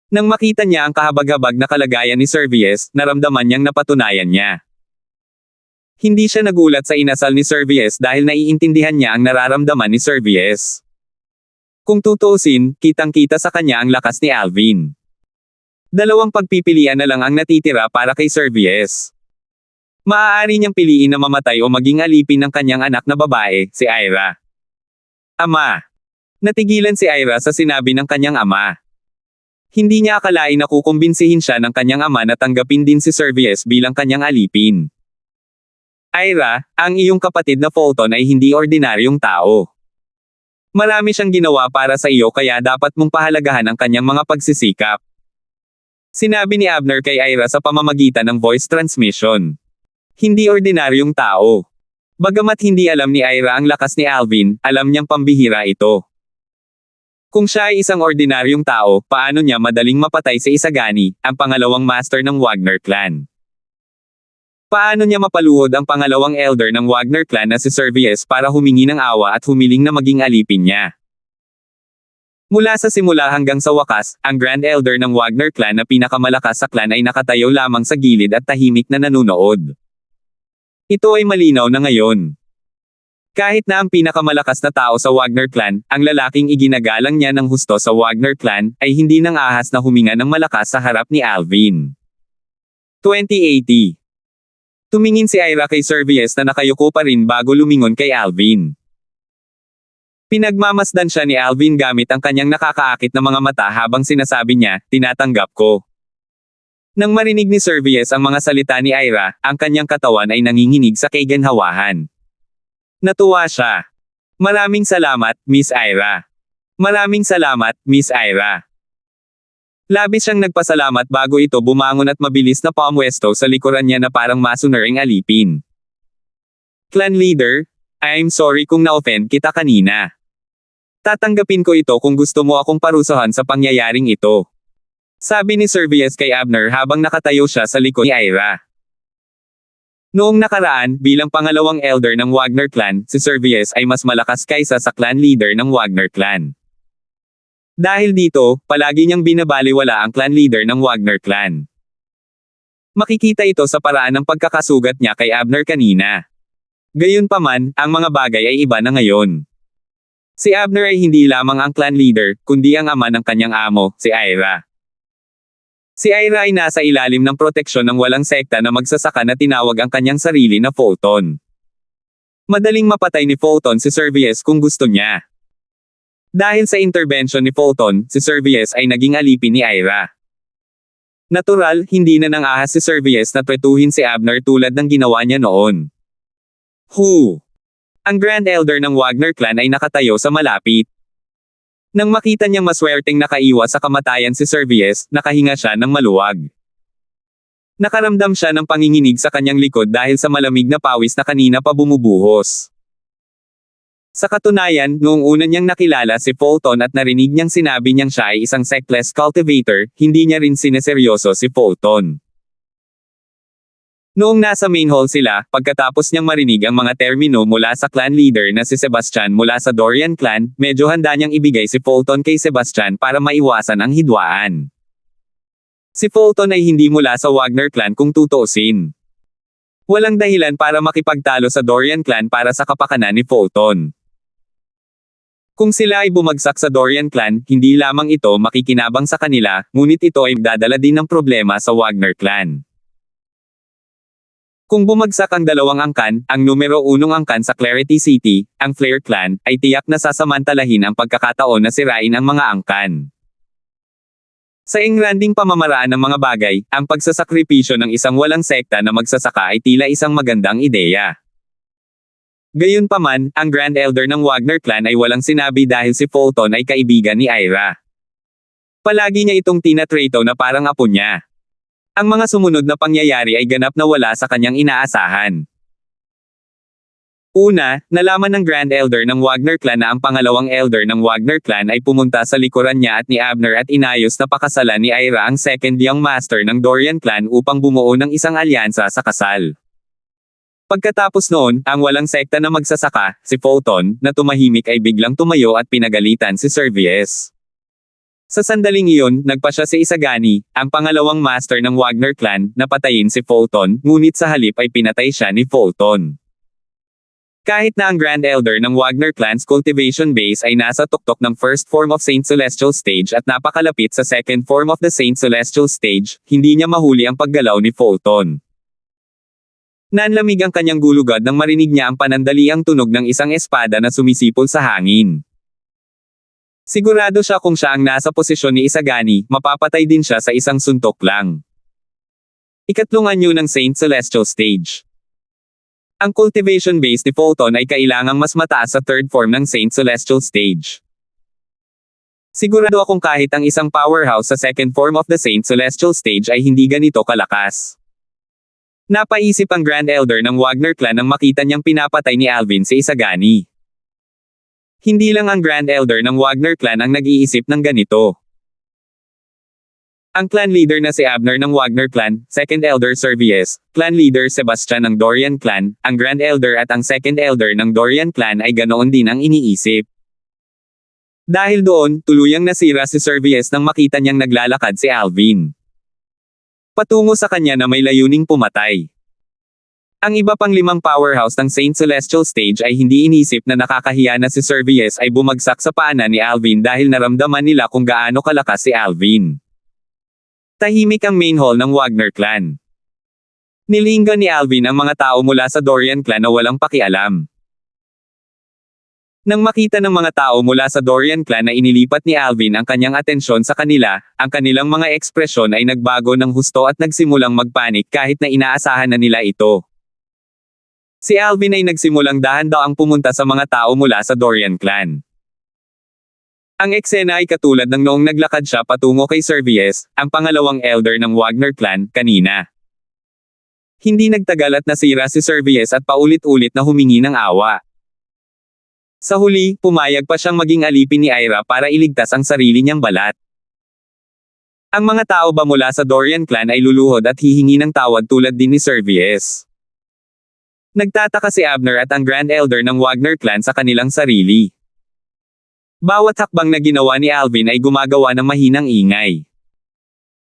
Nang makita niya ang kahabag-habag na kalagayan ni Servius, naramdaman niyang napatunayan niya. Hindi siya nagulat sa inasal ni Servius dahil naiintindihan niya ang nararamdaman ni Servius. Kung tutuusin, kitang-kita sa kanya ang lakas ni Alvin. Dalawang pagpipilian na lang ang natitira para kay Servius. Maaari niyang piliin na mamatay o maging alipin ng kanyang anak na babae, si Ira. Ama. Natigilan si Ira sa sinabi ng kanyang ama. Hindi niya akalain na kukumbinsihin siya ng kanyang ama na tanggapin din si Servius bilang kanyang alipin. "Ira, ang iyong kapatid na Fulton ay hindi ordinaryong tao. Marami siyang ginawa para sa iyo kaya dapat mong pahalagahan ang kanyang mga pagsisikap." Sinabi ni Abner kay Ira sa pamamagitan ng voice transmission. Hindi ordinaryong tao. Bagamat hindi alam ni Ira ang lakas ni Alvin, alam niyang pambihira ito. Kung siya ay isang ordinaryong tao, paano niya madaling mapatay si Isagani, ang pangalawang master ng Wagner clan? Paano niya mapaluhod ang pangalawang elder ng Wagner clan na si Servius para humingi ng awa at humiling na maging alipin niya? Mula sa simula hanggang sa wakas, ang Grand Elder ng Wagner clan na pinakamalakas sa clan ay nakatayo lamang sa gilid at tahimik na nanunood. Ito ay malinaw na ngayon. Kahit na ang pinakamalakas na tao sa Wagner clan, ang lalaking iginagalang niya ng husto sa Wagner clan, ay hindi nang ahas na huminga ng malakas sa harap ni Alvin. 2080. Tumingin si Ira kay Servius na nakayuko pa rin bago lumingon kay Alvin. Pinagmamasdan siya ni Alvin gamit ang kanyang nakakaakit na mga mata habang sinasabi niya, "Tinatanggap ko." Nang marinig ni Servius ang mga salita ni Ira, ang kanyang katawan ay nanginginig sa kaginhawahan. Natuwa siya. "Maraming salamat, Miss Ira. Maraming salamat, Miss Ira." Labis siyang nagpasalamat bago ito bumangon at mabilis na pumwesto sa likuran niya na parang masunuring alipin. "Clan leader, I'm sorry kung na-offend kita kanina. Tatanggapin ko ito kung gusto mo akong parusahan sa pangyayaring ito," sabi ni Servius kay Abner habang nakatayo siya sa likod ni Ira. Noong nakaraan, bilang pangalawang elder ng Wagner clan, si Servius ay mas malakas kaysa sa clan leader ng Wagner clan. Dahil dito, palagi niyang binabaliwala ang clan leader ng Wagner clan. Makikita ito sa paraan ng pagkakasugat niya kay Abner kanina. Gayunpaman, ang mga bagay ay iba na ngayon. Si Abner ay hindi lamang ang clan leader, kundi ang ama ng kanyang amo, si Ira. Si Ira ay nasa ilalim ng proteksyon ng walang sekta na magsasaka na tinawag ang kanyang sarili na Fulton. Madaling mapatay ni Fulton si Servius kung gusto niya. Dahil sa intervention ni Fulton, si Servius ay naging alipin ni Ira. Natural, hindi na nang ahas si Servius na tretuhin si Abner tulad ng ginawa niya noon. Ang Grand Elder ng Wagner clan ay nakatayo sa malapit. Nang makita niyang maswerteng nakaiwas sa kamatayan si Servius, nakahinga siya ng maluwag. Nakaramdam siya ng panginginig sa kanyang likod dahil sa malamig na pawis na kanina pa bumubuhos. Sa katunayan, noong una niyang nakilala si Fulton at narinig niyang sinabi niyang siya ay isang sectless cultivator, hindi niya rin sineseryoso si Fulton. Noong nasa main hall sila, pagkatapos niyang marinig ang mga termino mula sa clan leader na si Sebastian mula sa Dorian clan, medyo handa niyang ibigay si Fulton kay Sebastian para maiwasan ang hidwaan. Si Fulton ay hindi mula sa Wagner clan kung tutuusin. Walang dahilan para makipagtalo sa Dorian clan para sa kapakanan ni Fulton. Kung sila ay bumagsak sa Dorian clan, hindi lamang ito makikinabang sa kanila, ngunit ito ay dadala din ng problema sa Wagner clan. Kung bumagsak ang dalawang angkan, ang numero 1 angkan sa Clarity City, ang Flare clan, ay tiyak na sasamantalahin ang pagkakataon na sirain ang mga angkan. Sa engranding pamamaraan ng mga bagay, ang pagsasakripisyo ng isang walang sekta na magsasaka ay tila isang magandang ideya. Gayunpaman, ang Grand Elder ng Wagner clan ay walang sinabi dahil si Fulton ay kaibigan ni Ira. Palagi niya itong tinatrato na parang apo niya. Ang mga sumunod na pangyayari ay ganap na wala sa kanyang inaasahan. Una, nalaman ng Grand Elder ng Wagner clan na ang pangalawang Elder ng Wagner clan ay pumunta sa likuran niya at ni Abner at inayos na pakasalan ni Ira ang second young master ng Dorian clan upang bumuo ng isang alyansa sa kasal. Pagkatapos noon, ang walang sekta na magsasaka, si Fulton, na tumahimik ay biglang tumayo at pinagalitan si Servius. Sa sandaling iyon, nagpa siya si Isagani, ang pangalawang master ng Wagner clan, na patayin si Fulton, ngunit sa halip ay pinatay siya ni Fulton. Kahit na ang Grand Elder ng Wagner clan's cultivation base ay nasa tuktok ng first form of Saint Celestial stage at napakalapit sa second form of the Saint Celestial stage, hindi niya mahuli ang paggalaw ni Fulton. Nanlamig ang kanyang gulugad nang marinig niya ang panandaliang tunog ng isang espada na sumisipol sa hangin. Sigurado siya kung siya ang nasa posisyon ni Isagani, mapapatay din siya sa isang suntok lang. Ikatlong anyo ng Saint Celestial Stage. Ang cultivation base ni Fulton ay kailangang mas mataas sa third form ng Saint Celestial Stage. Sigurado akong kahit ang isang powerhouse sa second form of the Saint Celestial Stage ay hindi ganito kalakas. Napaisip ang Grand Elder ng Wagner clan nang makita niyang pinapatay ni Alvin si Isagani. Hindi lang ang Grand Elder ng Wagner clan ang nag-iisip ng ganito. Ang clan leader na si Abner ng Wagner clan, second elder Servius, clan leader Sebastian ng Dorian clan, ang Grand Elder at ang second elder ng Dorian clan ay ganoon din ang iniisip. Dahil doon, tuluyang nasira si Servius nang makita niyang naglalakad si Alvin. Patungo sa kanya na may layuning pumatay. Ang iba pang 5 powerhouse ng Saint Celestial Stage ay hindi inisip na nakakahiya na si Servius ay bumagsak sa paanan ni Alvin dahil naramdaman nila kung gaano kalakas si Alvin. Tahimik ang main hall ng Wagner clan. Nilinggan ni Alvin ang mga tao mula sa Dorian clan na walang pakialam. Nang makita ng mga tao mula sa Dorian clan na inilipat ni Alvin ang kanyang atensyon sa kanila, ang kanilang mga ekspresyon ay nagbago ng husto at nagsimulang magpanik kahit na inaasahan na nila ito. Si Alvin ay nagsimulang dahan-daang pumunta sa mga tao mula sa Dorian clan. Ang eksena ay katulad ng noong naglakad siya patungo kay Servius, ang pangalawang elder ng Wagner clan, kanina. Hindi nagtagal at nasira si Servius at paulit-ulit na humingi ng awa. Sa huli, pumayag pa siyang maging alipin ni Ira para iligtas ang sarili niyang balat. Ang mga tao ba mula sa Dorian clan ay luluhod at hihingi ng tawad tulad din ni Servius. Nagtataka si Abner at ang Grand Elder ng Wagner clan sa kanilang sarili. Bawat hakbang na ginawa ni Alvin ay gumagawa ng mahinang ingay.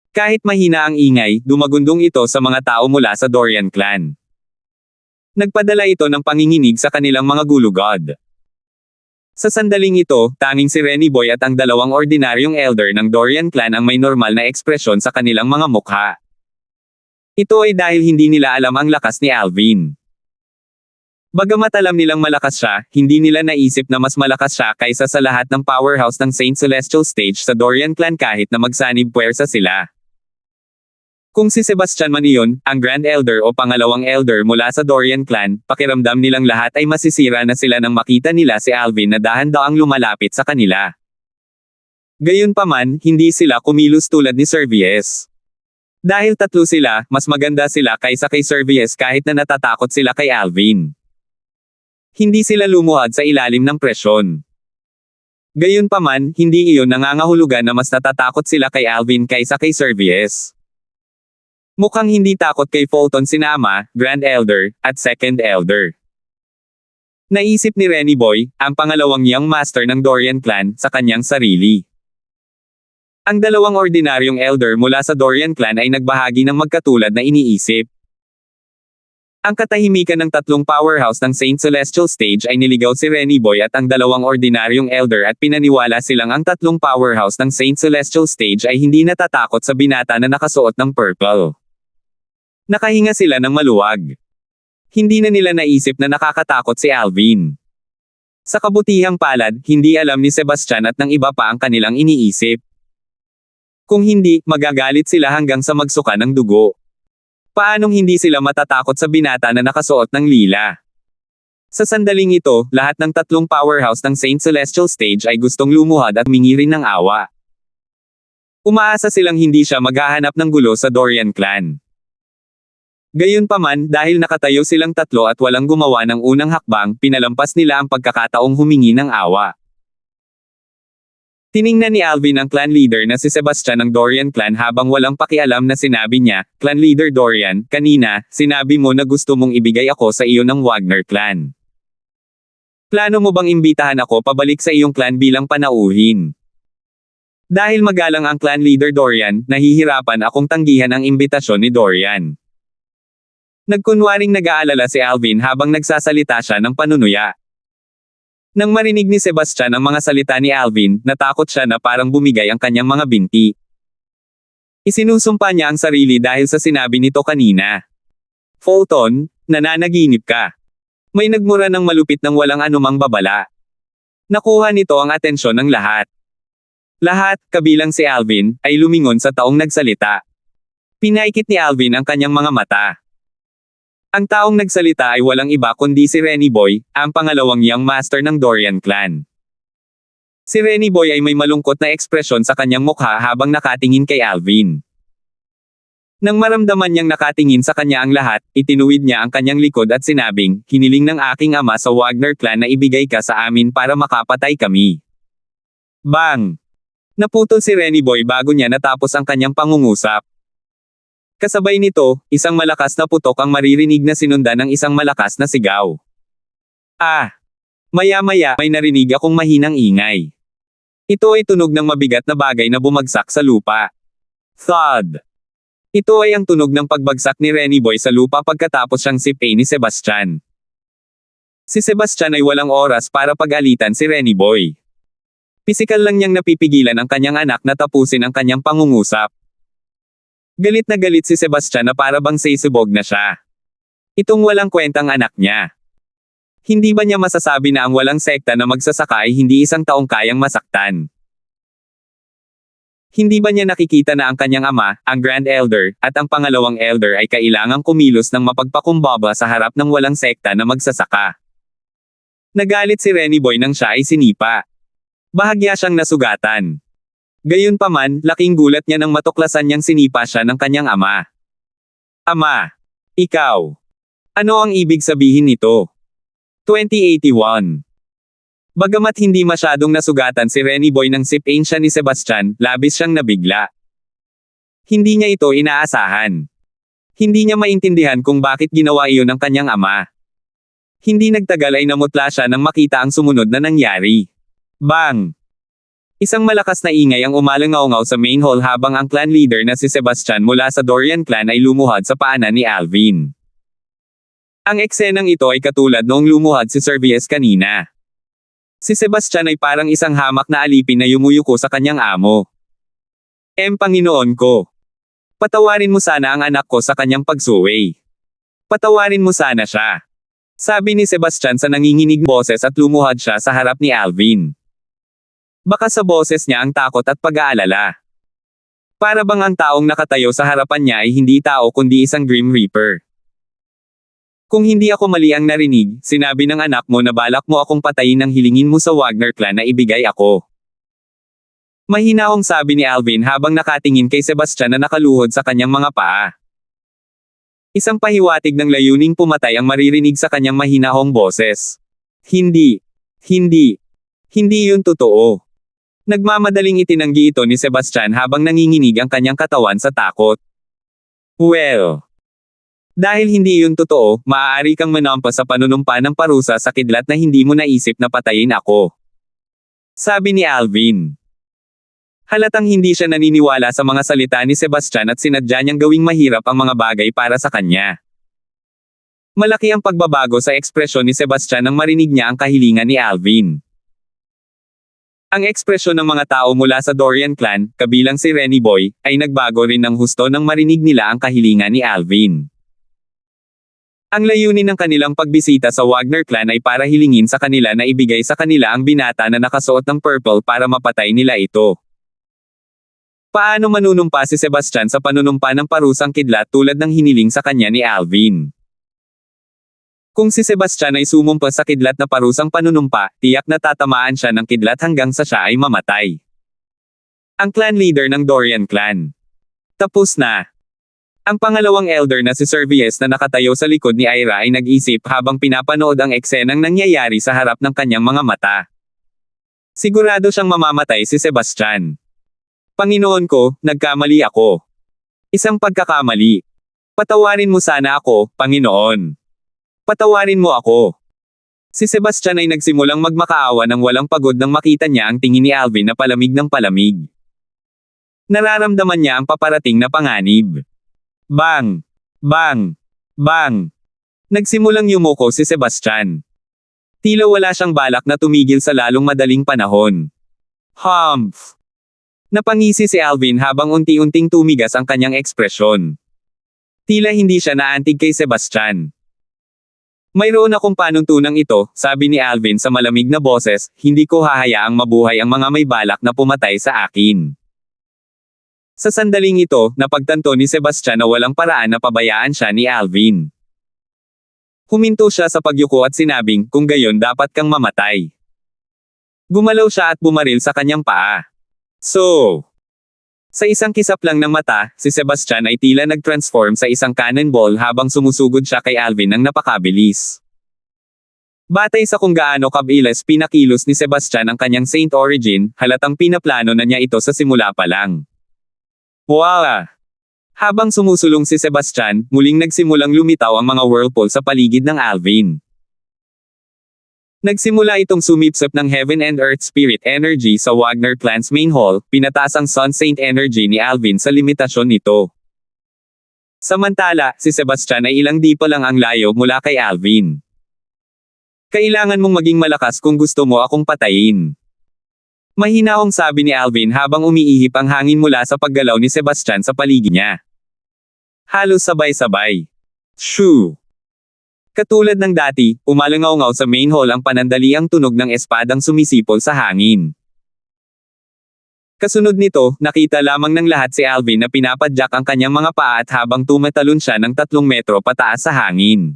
Kahit mahina ang ingay, dumagundong ito sa mga tao mula sa Dorian clan. Nagpadala ito ng panginginig sa kanilang mga gulugod. Sa sandaling ito, tanging si Renny Boy at ang dalawang ordinaryong elder ng Dorian clan ang may normal na ekspresyon sa kanilang mga mukha. Ito ay dahil hindi nila alam ang lakas ni Alvin. Bagamat alam nilang malakas siya, hindi nila naisip na mas malakas siya kaysa sa lahat ng powerhouse ng Saint Celestial Stage sa Dorian clan kahit na magsanib puwersa sila. Kung si Sebastian man iyon, ang Grand Elder o pangalawang elder mula sa Dorian clan, pakiramdam nilang lahat ay masisira na sila nang makita nila si Alvin na dahan-daang lumalapit sa kanila. Gayunpaman, hindi sila kumilos tulad ni Servius. Dahil tatlo sila, mas maganda sila kaysa kay Servius kahit na natatakot sila kay Alvin. Hindi sila lumuhad sa ilalim ng presyon. Gayunpaman, hindi iyon nangangahulugan na mas natatakot sila kay Alvin kaysa kay Servius. Mukhang hindi takot kay Fulton sina Ama, Grand Elder, at Second Elder. Naisip ni Renny Boy, ang pangalawang young master ng Dorian clan, sa kanyang sarili. Ang dalawang ordinaryong elder mula sa Dorian clan ay nagbahagi ng magkatulad na iniisip. Ang katahimikan ng tatlong powerhouse ng Saint Celestial Stage ay niligaw si Renny Boy at ang dalawang ordinaryong elder at pinaniwala silang ang tatlong powerhouse ng Saint Celestial Stage ay hindi natatakot sa binata na nakasuot ng purple. Nakahinga sila ng maluwag. Hindi na nila naisip na nakakatakot si Alvin. Sa kabutihang palad, hindi alam ni Sebastian at ng iba pa ang kanilang iniisip. Kung hindi, magagalit sila hanggang sa magsuka ng dugo. Paanong hindi sila matatakot sa binata na nakasuot ng lila? Sa sandaling ito, lahat ng tatlong powerhouse ng Saint Celestial Stage ay gustong lumuhad at mingi rin ng awa. Umaasa silang hindi siya maghahanap ng gulo sa Dorian clan. Gayunpaman, dahil nakatayo silang tatlo at walang gumawa ng unang hakbang, pinalampas nila ang pagkakataong humingi ng awa. Tiningnan ni Alvin ang clan leader na si Sebastian ng Dorian clan habang walang pakialam na sinabi niya, "Clan leader Dorian, kanina, sinabi mo na gusto mong ibigay ako sa iyo ng Wagner clan. Plano mo bang imbitahan ako pabalik sa iyong clan bilang panauhin?" Dahil magalang ang clan leader Dorian, nahihirapan akong tanggihan ang imbitasyon ni Dorian. Nagkunwaring nag-aalala si Alvin habang nagsasalita siya ng panunuya. Nang marinig ni Sebastian ang mga salita ni Alvin, natakot siya na parang bumigay ang kanyang mga binti. Isinusumpa niya ang sarili dahil sa sinabi nito kanina. "Fulton, nananaginip ka." May nagmura ng malupit ng walang anumang babala. Nakuha nito ang atensyon ng lahat. Lahat, kabilang si Alvin, ay lumingon sa taong nagsalita. Pinaikit ni Alvin ang kanyang mga mata. Ang taong nagsalita ay walang iba kundi si Renny Boy, ang pangalawang young master ng Dorian clan. Si Renny Boy ay may malungkot na ekspresyon sa kanyang mukha habang nakatingin kay Alvin. Nang maramdaman niyang nakatingin sa kanya ang lahat, itinuwid niya ang kanyang likod at sinabing, "Hiniling ng aking ama sa Wagner clan na ibigay ka sa amin para makapatay kami." Bang! Naputol si Renny Boy bago niya natapos ang kanyang pangungusap. Kasabay nito, isang malakas na putok ang maririnig na sinundan ng isang malakas na sigaw. "Ah!" Maya-maya, may narinig akong mahinang ingay. Ito ay tunog ng mabigat na bagay na bumagsak sa lupa. Thud! Ito ay ang tunog ng pagbagsak ni Renny Boy sa lupa pagkatapos siyang sipay ni Sebastian. Si Sebastian ay walang oras para pag-alitan si Renny Boy. Pisikal lang niyang napipigilan ang kanyang anak na tapusin ang kanyang pangungusap. Galit na galit si Sebastian na para bang sisibog na siya. Itong walang kwentang anak niya. Hindi ba niya masasabi na ang walang sekta na magsasaka ay hindi isang taong kayang masaktan? Hindi ba niya nakikita na ang kanyang ama, ang Grand Elder, at ang pangalawang Elder ay kailangang kumilos ng mapagpakumbaba sa harap ng walang sekta na magsasaka? Nagalit si Renny Boy nang siya ay sinipa. Bahagya siyang nasugatan. Gayunpaman, laking gulat niya nang matuklasan niyang sinipa siya ng kanyang ama. "Ama! Ikaw! Ano ang ibig sabihin nito?" 2081. Bagamat hindi masyadong nasugatan si Renny Boy nang sipain siya ni Sebastian, labis siyang nabigla. Hindi niya ito inaasahan. Hindi niya maintindihan kung bakit ginawa iyon ng kanyang ama. Hindi nagtagal ay namutla siya nang makita ang sumunod na nangyari. Bang! Isang malakas na ingay ang umalangaw-ngaw sa main hall habang ang clan leader na si Sebastian mula sa Dorian clan ay lumuhad sa paanan ni Alvin. Ang eksenang ito ay katulad noong lumuhad si Servius kanina. Si Sebastian ay parang isang hamak na alipin na yumuyuko sa kanyang amo. Panginoon ko! Patawarin mo sana ang anak ko sa kanyang pagsuway. Patawarin mo sana siya. Sabi ni Sebastian sa nanginginig boses at lumuhad siya sa harap ni Alvin. Baka sa boses niya ang takot at pag-aalala. Para bang ang taong nakatayo sa harapan niya ay hindi tao kundi isang Grim Reaper. "Kung hindi ako mali ang narinig, sinabi ng anak mo na balak mo akong patayin nang hilingin mo sa Wagner clan na ibigay ako." Mahinahong sabi ni Alvin habang nakatingin kay Sebastian na nakaluhod sa kanyang mga paa. Isang pahiwatig ng layuning pumatay ang maririnig sa kanyang mahinahong boses. Hindi. Hindi. Hindi yun totoo. Nagmamadaling itinanggi ito ni Sebastian habang nanginginig ang kanyang katawan sa takot. Well. Dahil hindi yun totoo, maaari kang manampas sa panunumpa ng parusa sa kidlat na hindi mo naisip na patayin ako. Sabi ni Alvin. Halatang hindi siya naniniwala sa mga salita ni Sebastian at sinadya niyang gawing mahirap ang mga bagay para sa kanya. Malaki ang pagbabago sa ekspresyon ni Sebastian nang marinig niya ang kahilingan ni Alvin. Ang ekspresyon ng mga tao mula sa Dorian clan, kabilang si Renny Boy, ay nagbago rin ng husto nang marinig nila ang kahilingan ni Alvin. Ang layunin ng kanilang pagbisita sa Wagner clan ay para hilingin sa kanila na ibigay sa kanila ang binata na nakasuot ng purple para mapatay nila ito. Paano manunumpa si Sebastian sa panunumpa ng parusang kidlat tulad ng hiniling sa kanya ni Alvin? Kung si Sebastian ay sumumpa sa kidlat na parusang panunumpa, tiyak na tatamaan siya ng kidlat hanggang sa siya ay mamatay. Ang clan leader ng Dorian clan. Tapos na. Ang pangalawang elder na si Servius na nakatayo sa likod ni Ira ay nag-isip habang pinapanood ang eksenang nangyayari sa harap ng kanyang mga mata. Sigurado siyang mamamatay si Sebastian. Panginoon ko, nagkamali ako. Isang pagkakamali. Patawarin mo sana ako, Panginoon. Patawarin mo ako. Si Sebastian ay nagsimulang magmakaawa nang walang pagod nang makita niya ang tingin ni Alvin na palamig ng palamig. Nararamdaman niya ang paparating na panganib. Bang! Bang! Bang! Nagsimulang yumuko si Sebastian. Tila wala siyang balak na tumigil sa lalong madaling panahon. Humph! Napangisi si Alvin habang unti-unting tumigas ang kanyang ekspresyon. Tila hindi siya naantig kay Sebastian. Mayroon akong panuntunang ito, sabi ni Alvin sa malamig na boses, hindi ko hahayaang mabuhay ang mga may balak na pumatay sa akin. Sa sandaling ito, napagtanto ni Sebastian na walang paraan na pabayaan siya ni Alvin. Huminto siya sa pagyuko at sinabing, kung gayon dapat kang mamatay. Gumalaw siya at bumaril sa kanyang paa. Sa isang kisap lang ng mata, si Sebastian ay tila nag-transform sa isang cannonball habang sumusugod siya kay Alvin ng napakabilis. Batay sa kung gaano kabilis pinakilos ni Sebastian ang kanyang Saint Origin, halatang pinaplano na niya ito sa simula pa lang. Voila! Habang sumusulong si Sebastian, muling nagsimulang lumitaw ang mga whirlpool sa paligid ng Alvin. Nagsimula itong sumipsip ng Heaven and Earth Spirit Energy sa Wagner Clan's main hall, pinataas ang Sun Saint Energy ni Alvin sa limitasyon nito. Samantala, si Sebastian ay ilang dipa lang ang layo mula kay Alvin. Kailangan mong maging malakas kung gusto mo akong patayin. Mahinahong sabi ni Alvin habang umiihip ang hangin mula sa paggalaw ni Sebastian sa paligid niya. Halos sabay-sabay. Shoo! Katulad ng dati, umalangaw-ngaw sa main hall ang panandaliang tunog ng espadang sumisipol sa hangin. Kasunod nito, nakita lamang ng lahat si Alvin na pinapadyak ang kanyang mga paa at habang tumatalon siya ng 3 metro pataas sa hangin.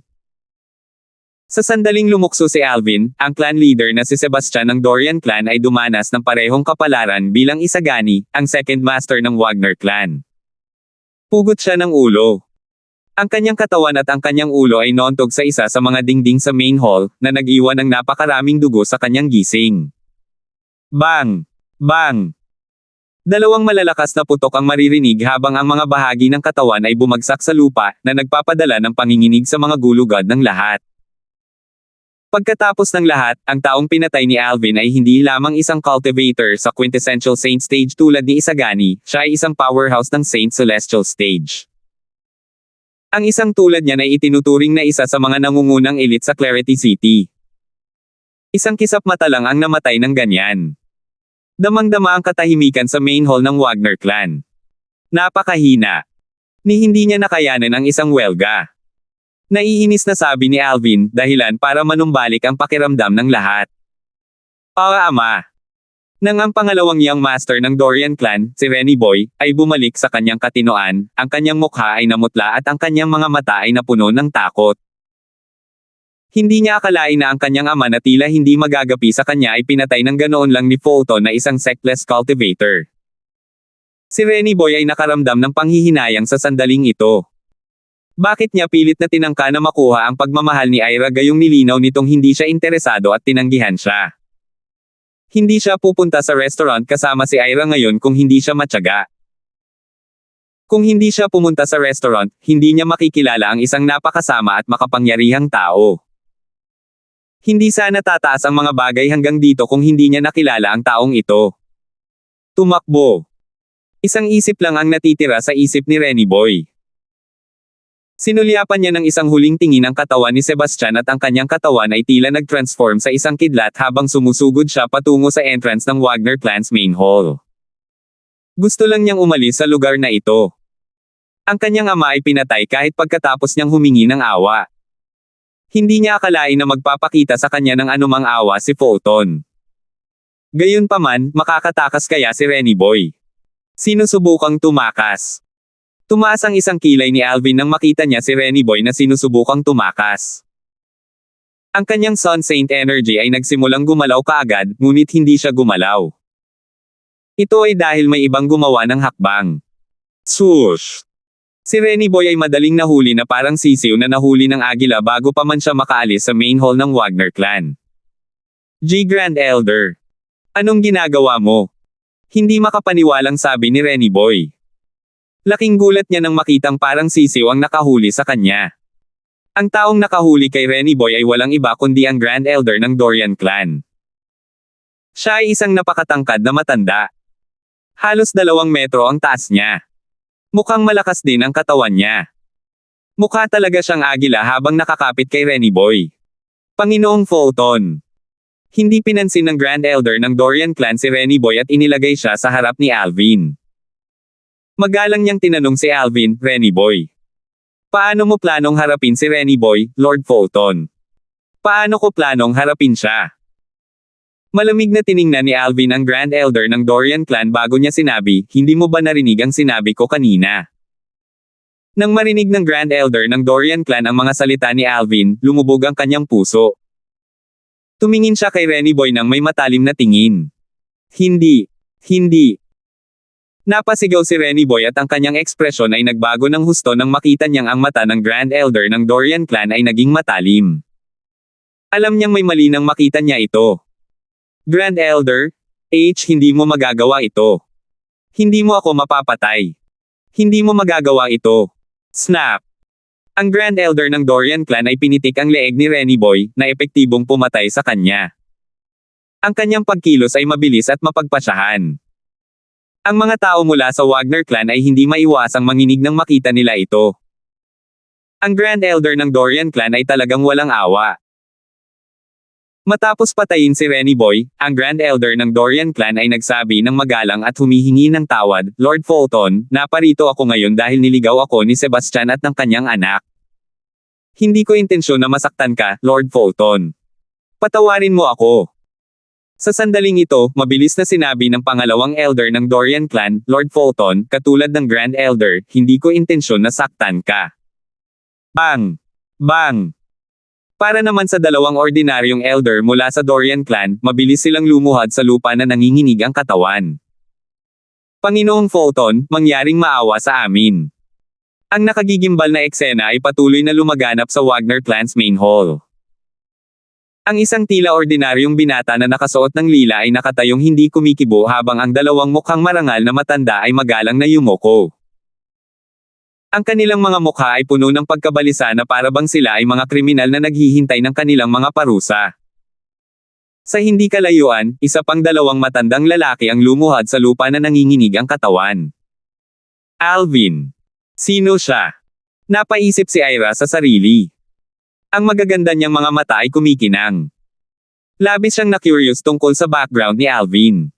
Sa sandaling lumukso si Alvin, ang clan leader na si Sebastian ng Dorian clan ay dumanas ng parehong kapalaran bilang Isagani, ang second master ng Wagner clan. Pugot siya ng ulo. Ang kanyang katawan at ang kanyang ulo ay noontog sa isa sa mga dingding sa main hall, na nag-iwan ng napakaraming dugo sa kanyang gising. Bang! Bang! Dalawang malalakas na putok ang maririnig habang ang mga bahagi ng katawan ay bumagsak sa lupa, na nagpapadala ng panginginig sa mga gulugad ng lahat. Pagkatapos ng lahat, ang taong pinatay ni Alvin ay hindi lamang isang cultivator sa quintessential Saint stage tulad ni Isagani, siya ay isang powerhouse ng Saint Celestial stage. Ang isang tulad niya ay itinuturing na isa sa mga nangungunang elite sa Clarity City. Isang kisap mata lang ang namatay ng ganyan. Damang-dama ang katahimikan sa main hall ng Wagner clan. Napakahina. Ni hindi niya nakayanan ang isang welga. Naiinis na sabi ni Alvin, dahilan para manumbalik ang pakiramdam ng lahat. Ama. Nang ang pangalawang young master ng Dorian clan, si Renny Boy, ay bumalik sa kanyang katinoan, ang kanyang mukha ay namutla at ang kanyang mga mata ay napuno ng takot. Hindi niya akalain na ang kanyang ama na tila hindi magagapi sa kanya ay pinatay ng ganoon lang ni Fulton na isang seckless cultivator. Si Renny Boy ay nakaramdam ng panghihinayang sa sandaling ito. Bakit niya pilit na tinangka na makuha ang pagmamahal ni Ira gayong nilinaw nitong hindi siya interesado at tinanggihan siya? Hindi siya pupunta sa restaurant kasama si Ira ngayon kung hindi siya matyaga. Kung hindi siya pumunta sa restaurant, hindi niya makikilala ang isang napakasama at makapangyarihang tao. Hindi sana tataas ang mga bagay hanggang dito kung hindi niya nakilala ang taong ito. Tumakbo. Isang isip lang ang natitira sa isip ni Renny Boy. Sinulyapan niya ng isang huling tingin ang katawan ni Sebastian at ang kanyang katawan ay tila nag-transform sa isang kidlat habang sumusugod siya patungo sa entrance ng Wagner Clan's main hall. Gusto lang niyang umalis sa lugar na ito. Ang kanyang ama ay pinatay kahit pagkatapos niyang humingi ng awa. Hindi niya akalain na magpapakita sa kanya ng anumang awa si Fulton. Gayunpaman, makakatakas kaya si Renny Boy? Sinusubukang tumakas. Tumaas ang isang kilay ni Alvin nang makita niya si Renny Boy na sinusubukang tumakas. Ang kanyang Sun Saint energy ay nagsimulang gumalaw kaagad, ngunit hindi siya gumalaw. Ito ay dahil may ibang gumawa ng hakbang. Swoosh! Si Renny Boy ay madaling nahuli na parang sisiw na nahuli ng agila bago pa man siya makaalis sa main hall ng Wagner Clan. G. Grand Elder. Anong ginagawa mo? Hindi makapaniwalang sabi ni Renny Boy. Laking gulat niya nang makitang parang sisiw ang nakahuli sa kanya. Ang taong nakahuli kay Renny Boy ay walang iba kundi ang Grand Elder ng Dorian Clan. Siya ay isang napakatangkad na matanda. Halos 2 metro ang taas niya. Mukhang malakas din ang katawan niya. Mukha talaga siyang agila habang nakakapit kay Renny Boy. Panginoong Fulton. Hindi pinansin ng Grand Elder ng Dorian Clan si Renny Boy at inilagay siya sa harap ni Alvin. Magalang niyang tinanong si Alvin, Renny Boy. Paano mo planong harapin si Renny Boy, Lord Fulton? Paano ko planong harapin siya? Malamig na tiningnan ni Alvin ang Grand Elder ng Dorian Clan bago niya sinabi, hindi mo ba narinig ang sinabi ko kanina? Nang marinig ng Grand Elder ng Dorian Clan ang mga salita ni Alvin, lumubog ang kanyang puso. Tumingin siya kay Renny Boy nang may matalim na tingin. Hindi. Napasigaw si Renny Boy at ang kanyang ekspresyon ay nagbago ng husto nang makita niyang ang mata ng Grand Elder ng Dorian Clan ay naging matalim. Alam niyang may mali nang makita niya ito. Grand Elder, hindi mo magagawa ito. Hindi mo ako mapapatay. Hindi mo magagawa ito. Snap! Ang Grand Elder ng Dorian Clan ay pinitik ang leeg ni Renny Boy, na epektibong pumatay sa kanya. Ang kanyang pagkilos ay mabilis at mapagpasyahan. Ang mga tao mula sa Wagner Clan ay hindi maiwasang manginig nang makita nila ito. Ang Grand Elder ng Dorian Clan ay talagang walang awa. Matapos patayin si Renny Boy, ang Grand Elder ng Dorian Clan ay nagsabi ng magalang at humihingi ng tawad, Lord Fulton, naparito ako ngayon dahil niligaw ako ni Sebastian at ng kanyang anak. Hindi ko intensyon na masaktan ka, Lord Fulton. Patawarin mo ako. Sa sandaling ito, mabilis na sinabi ng pangalawang Elder ng Dorian Clan, Lord Fulton, katulad ng Grand Elder, hindi ko intensyon na saktan ka. Bang! Bang! Para naman sa 2 ordinaryong elder mula sa Dorian Clan, mabilis silang lumuhad sa lupa na nanginginig ang katawan. Panginoong Fulton, mangyaring maawa sa amin. Ang nakagigimbal na eksena ay patuloy na lumaganap sa Wagner Clan's main hall. Ang isang tila ordinaryong binata na nakasuot ng lila ay nakatayong hindi kumikibo habang ang 2 mukhang marangal na matanda ay magalang na yumuko. Ang kanilang mga mukha ay puno ng pagkabalisa na parabang sila ay mga kriminal na naghihintay ng kanilang mga parusa. Sa hindi kalayuan, isa pang 2 matandang lalaki ang lumuhad sa lupa na nanginginig ang katawan. Alvin. Sino siya? Napaisip si Ira sa sarili. Ang magaganda niyang mga mata ay kumikinang. Labis siyang na-curious tungkol sa background ni Alvin.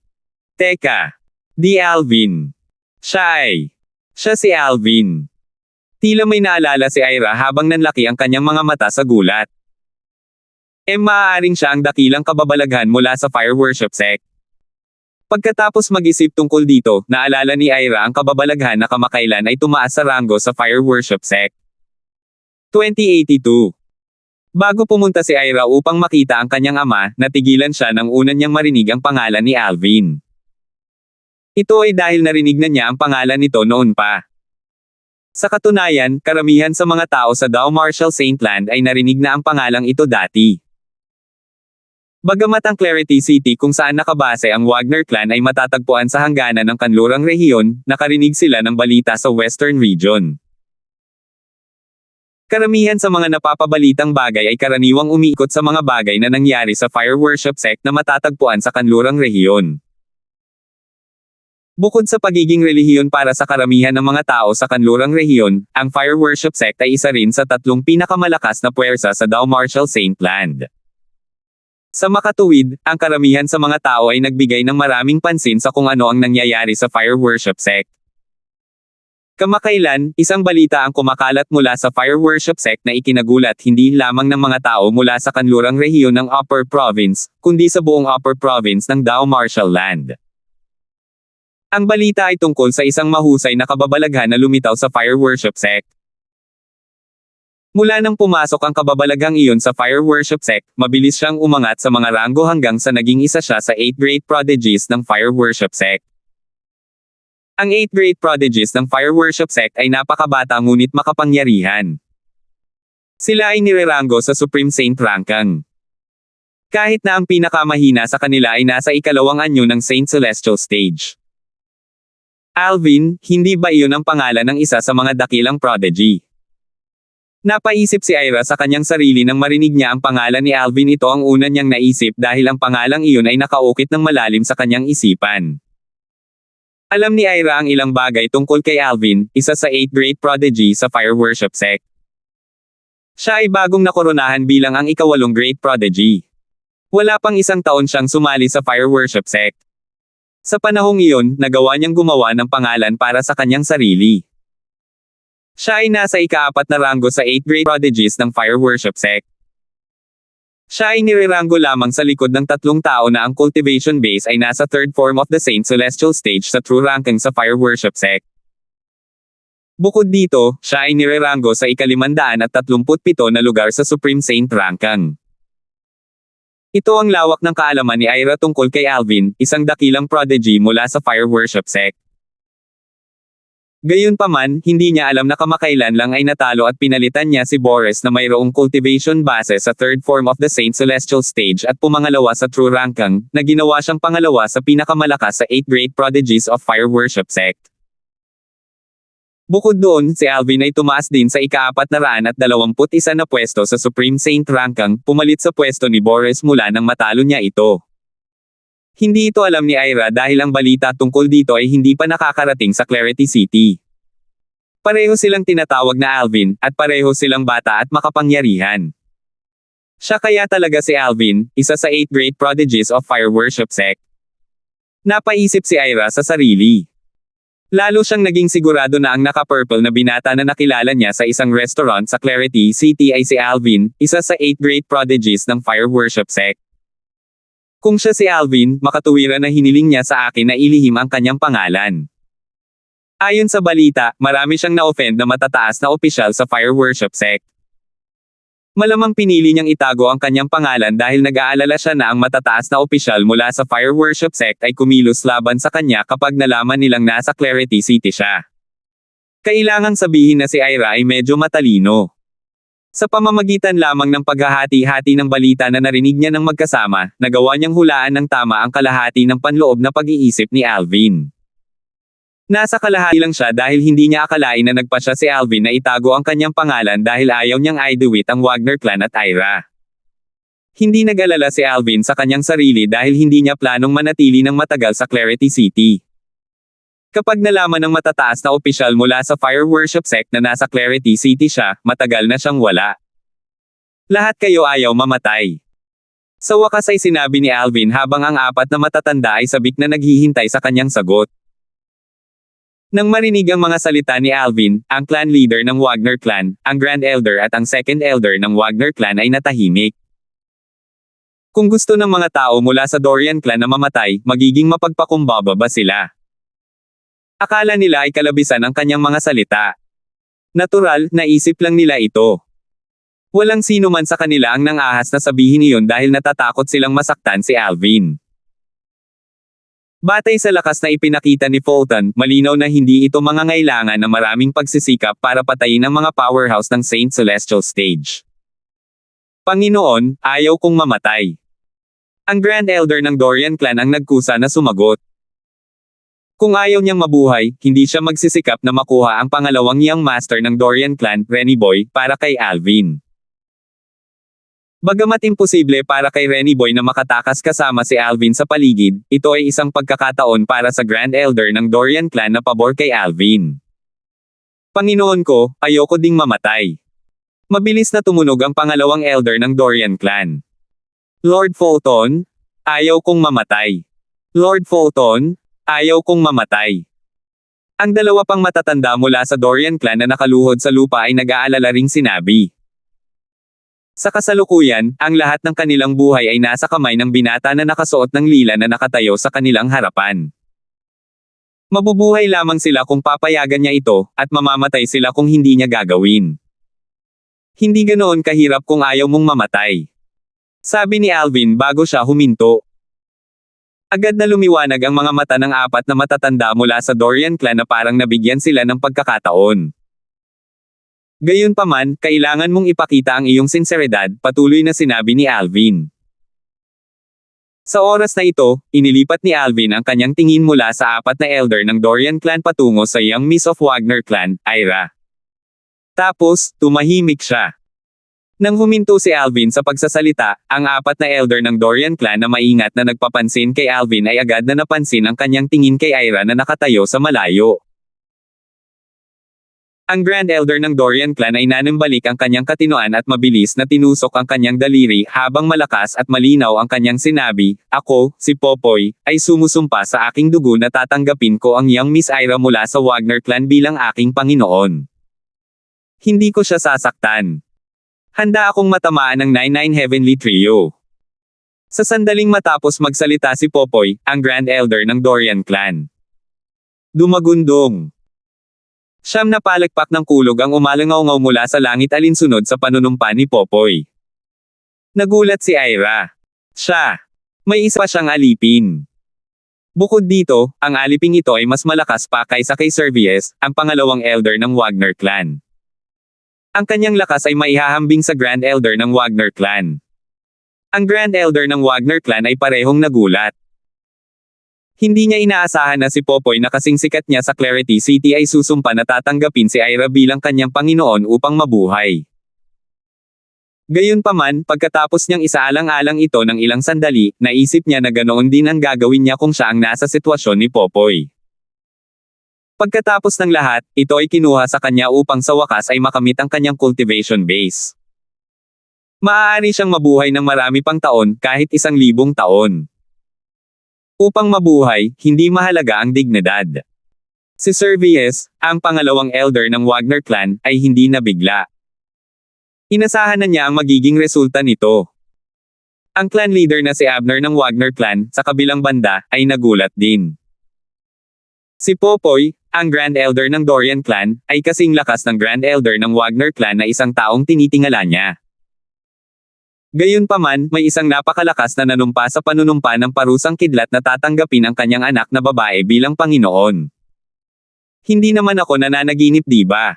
Teka. Di Alvin. Siya si Alvin. Tila may naalala si Ira habang nanlaki ang kanyang mga mata sa gulat. Maaaring siya ang dakilang kababalaghan mula sa Fire Worship Sect. Pagkatapos mag-isip tungkol dito, naalala ni Ira ang kababalaghan na kamakailan ay tumaas sa ranggo sa Fire Worship Sect. 2082. Bago pumunta si Ira upang makita ang kanyang ama, natigilan siya nang una niyang marinig ang pangalan ni Alvin. Ito ay dahil narinig na niya ang pangalan nito noon pa. Sa katunayan, karamihan sa mga tao sa Dow Marshall St. Land ay narinig na ang pangalang ito dati. Bagamat ang Clarity City kung saan nakabase ang Wagner clan ay matatagpuan sa hangganan ng kanlurang rehiyon, nakarinig sila ng balita sa Western Region. Karamihan sa mga napapabalitang bagay ay karaniwang umiikot sa mga bagay na nangyari sa fire worship sect na matatagpuan sa kanlurang rehiyon. Bukod sa pagiging relihiyon para sa karamihan ng mga tao sa kanlurang rehiyon, ang fire worship sect ay isa rin sa tatlong pinakamalakas na puwersa sa Dow Marshall St. Land. Sa makatuwid, ang karamihan sa mga tao ay nagbigay ng maraming pansin sa kung ano ang nangyayari sa fire worship sect. Kamakailan, isang balita ang kumakalat mula sa fire worship sect na ikinagulat hindi lamang ng mga tao mula sa kanlurang rehiyon ng Upper Province, kundi sa buong Upper Province ng Dow Marshall Land. Ang balita ay tungkol sa isang mahusay na kababalaghan na lumitaw sa fire worship sect. Mula nang pumasok ang kababalaghang iyon sa fire worship sect, mabilis siyang umangat sa mga ranggo hanggang sa naging isa siya sa 8 great prodigies ng fire worship sect. Ang 8 great prodigies ng fire worship sect ay napakabata ngunit makapangyarihan. Sila ay nireranggo sa Supreme Saint Ranking. Kahit na ang pinakamahina sa kanila ay nasa ikalawang anyo ng Saint Celestial Stage. Alvin, hindi ba iyon ang pangalan ng isa sa mga dakilang prodigy? Napaisip si Ira sa kanyang sarili nang marinig niya ang pangalan ni Alvin. Ito ang una niyang naisip dahil ang pangalang iyon ay nakaukit ng malalim sa kanyang isipan. Alam ni Ira ang ilang bagay tungkol kay Alvin, isa sa 8 great prodigy sa fire worship sect. Siya ay bagong nakoronahan bilang ang ika-8 great prodigy. Wala pang isang taon siyang sumali sa fire worship sect. Sa panahong iyon, nagawa niyang gumawa ng pangalan para sa kanyang sarili. Siya ay nasa ika-4 na ranggo sa 8 great prodigies ng fire worship sect. Siya ay nireranggo lamang sa likod ng 3 tao na ang cultivation base ay nasa 3rd form of the Saint Celestial Stage sa true ranking sa fire worship sect. Bukod dito, siya ay nireranggo sa ika-537 na lugar sa Supreme Saint Ranking. Ito ang lawak ng kaalaman ni Ira tungkol kay Alvin, isang dakilang prodigy mula sa fire worship sect. Gayunpaman, hindi niya alam na kamakailan lang ay natalo at pinalitan niya si Boris na mayroong cultivation base sa 3rd form of the Saint Celestial Stage at pumangalawa sa true ranking, na ginawa siyang pangalawa sa pinakamalakas sa 8 great prodigies of fire worship sect. Bukod doon, si Alvin ay tumaas din sa ika-421 na pwesto sa Supreme Saint Ranking, pumalit sa pwesto ni Boris mula nang matalo niya ito. Hindi ito alam ni Ira dahil ang balita tungkol dito ay hindi pa nakakarating sa Clarity City. Pareho silang tinatawag na Alvin, at pareho silang bata at makapangyarihan. Siya kaya talaga si Alvin, isa sa 8 great prodigies of fire worship sect. Napaisip si Ira sa sarili. Lalo siyang naging sigurado na ang naka-purple na binata na nakilala niya sa isang restaurant sa Clarity City ay si Alvin, isa sa 8 great prodigies ng fire worship sect. Kung siya si Alvin, makatuwiran na hiniling niya sa akin na ilihim ang kanyang pangalan. Ayon sa balita, marami siyang na-offend na matataas na opisyal sa fire worship sect. Malamang pinili niyang itago ang kanyang pangalan dahil nag-aalala siya na ang matataas na opisyal mula sa fire worship sect ay kumilos laban sa kanya kapag nalaman nilang nasa Clarity City siya. Kailangang sabihin na si Ira ay medyo matalino. Sa pamamagitan lamang ng paghahati-hati ng balita na narinig niya ng magkasama, nagawa niyang hulaan ng tama ang kalahati ng panloob na pag-iisip ni Alvin. Nasa kalahati lang siya dahil hindi niya akalain na nagpasya si Alvin na itago ang kanyang pangalan dahil ayaw niyang iduwit ang Wagner clan at Ira. Hindi nag-alala si Alvin sa kanyang sarili dahil hindi niya planong manatili ng matagal sa Clarity City. Kapag nalaman ng matataas na opisyal mula sa fire worship sect na nasa Clarity City siya, matagal na siyang wala. Lahat kayo ayaw mamatay. Sa wakas ay sinabi ni Alvin habang ang 4 na matatanda ay sabik na naghihintay sa kanyang sagot. Nang marinig ang mga salita ni Alvin, ang clan leader ng Wagner clan, ang Grand Elder at ang Second Elder ng Wagner clan ay natahimik. Kung gusto ng mga tao mula sa Dorian clan na mamatay, magiging mapagpakumbaba ba sila? Akala nila ay kalabisan ang kanyang mga salita. Natural, naisip lang nila ito. Walang sino man sa kanila ang nang-ahas na sabihin iyon dahil natatakot silang masaktan si Alvin. Batay sa lakas na ipinakita ni Fulton, malinaw na hindi ito mangangailangan ng maraming pagsisikap para patayin ang mga powerhouse ng Saint Celestial Stage. Panginoon, ayaw kong mamatay. Ang Grand Elder ng Dorian Clan ang nagkusa na sumagot. Kung ayaw niyang mabuhay, hindi siya magsisikap na makuha ang pangalawang Young Master ng Dorian Clan, Renny Boy, para kay Alvin. Bagamat imposible para kay Renny Boy na makatakas kasama si Alvin sa paligid, ito ay isang pagkakataon para sa Grand Elder ng Dorian Clan na pabor kay Alvin. Panginoon ko, ayoko ding mamatay. Mabilis na tumunog ang pangalawang Elder ng Dorian Clan. Lord Fulton, ayaw kong mamatay. Lord Fulton, ayaw kong mamatay. Ang dalawa pang matatanda mula sa Dorian Clan na nakaluhod sa lupa ay nag-aalala ring sinabi. Sa kasalukuyan, ang lahat ng kanilang buhay ay nasa kamay ng binata na nakasuot ng lila na nakatayo sa kanilang harapan. Mabubuhay lamang sila kung papayagan niya ito, at mamamatay sila kung hindi niya gagawin. Hindi ganoon kahirap kung ayaw mong mamatay. Sabi ni Alvin bago siya huminto. Agad na lumiwanag ang mga mata ng apat na matatanda mula sa Dorian Clan na parang nabigyan sila ng pagkakataon. Gayunpaman, kailangan mong ipakita ang iyong sinseridad, patuloy na sinabi ni Alvin. Sa oras na ito, inilipat ni Alvin ang kanyang tingin mula sa apat na elder ng Dorian Clan patungo sa Young Miss of Wagner Clan, Ira. Tapos, tumahimik siya. Nang huminto si Alvin sa pagsasalita, ang apat na elder ng Dorian Clan na maingat na nagpapansin kay Alvin ay agad na napansin ang kanyang tingin kay Ira na nakatayo sa malayo. Ang Grand Elder ng Dorian Clan ay nanambalik ang kanyang katinoan at mabilis na tinusok ang kanyang daliri habang malakas at malinaw ang kanyang sinabi, Ako, si Popoy, ay sumusumpa sa aking dugo na tatanggapin ko ang Young Miss Ira mula sa Wagner Clan bilang aking Panginoon. Hindi ko siya sasaktan. Handa akong matamaan ng 99 Heavenly Trio. Sa sandaling matapos magsalita si Popoy, ang Grand Elder ng Dorian Clan. Dumagundong. Siyam na palakpak ng kulog ang umalangaw-ngaw mula sa langit alinsunod sa panunumpa ni Popoy. Nagulat si Ira. Siya. May isa pa siyang alipin. Bukod dito, ang aliping ito ay mas malakas pa kaysa kay Servius, ang pangalawang elder ng Wagner Clan. Ang kanyang lakas ay maihahambing sa Grand Elder ng Wagner Clan. Ang Grand Elder ng Wagner Clan ay parehong nagulat. Hindi niya inaasahan na si Popoy na kasing sikat niya sa Clarity City ay susumpa na tatanggapin si Ira bilang kanyang Panginoon upang mabuhay. Gayunpaman, pagkatapos niyang isaalang-alang ito ng ilang sandali, naisip niya na ganoon din ang gagawin niya kung siya ang nasa sitwasyon ni Popoy. Pagkatapos ng lahat, ito ay kinuha sa kanya upang sa wakas ay makamit ang kanyang cultivation base. Maaari siyang mabuhay ng marami pang taon, kahit 1,000 taon. Upang mabuhay, hindi mahalaga ang dignidad. Si Servius, ang pangalawang elder ng Wagner Clan, ay hindi nabigla. Inasahan na niya ang magiging resulta nito. Ang clan leader na si Abner ng Wagner Clan, sa kabilang banda, ay nagulat din. Si Popoy, ang Grand Elder ng Dorian Clan, ay kasing lakas ng Grand Elder ng Wagner Clan na isang taong tinitingala niya. Gayunpaman, may isang napakalakas na nanumpa sa panunumpa ng parusang kidlat na tatanggapin ang kanyang anak na babae bilang Panginoon. Hindi naman ako nananaginip, di ba?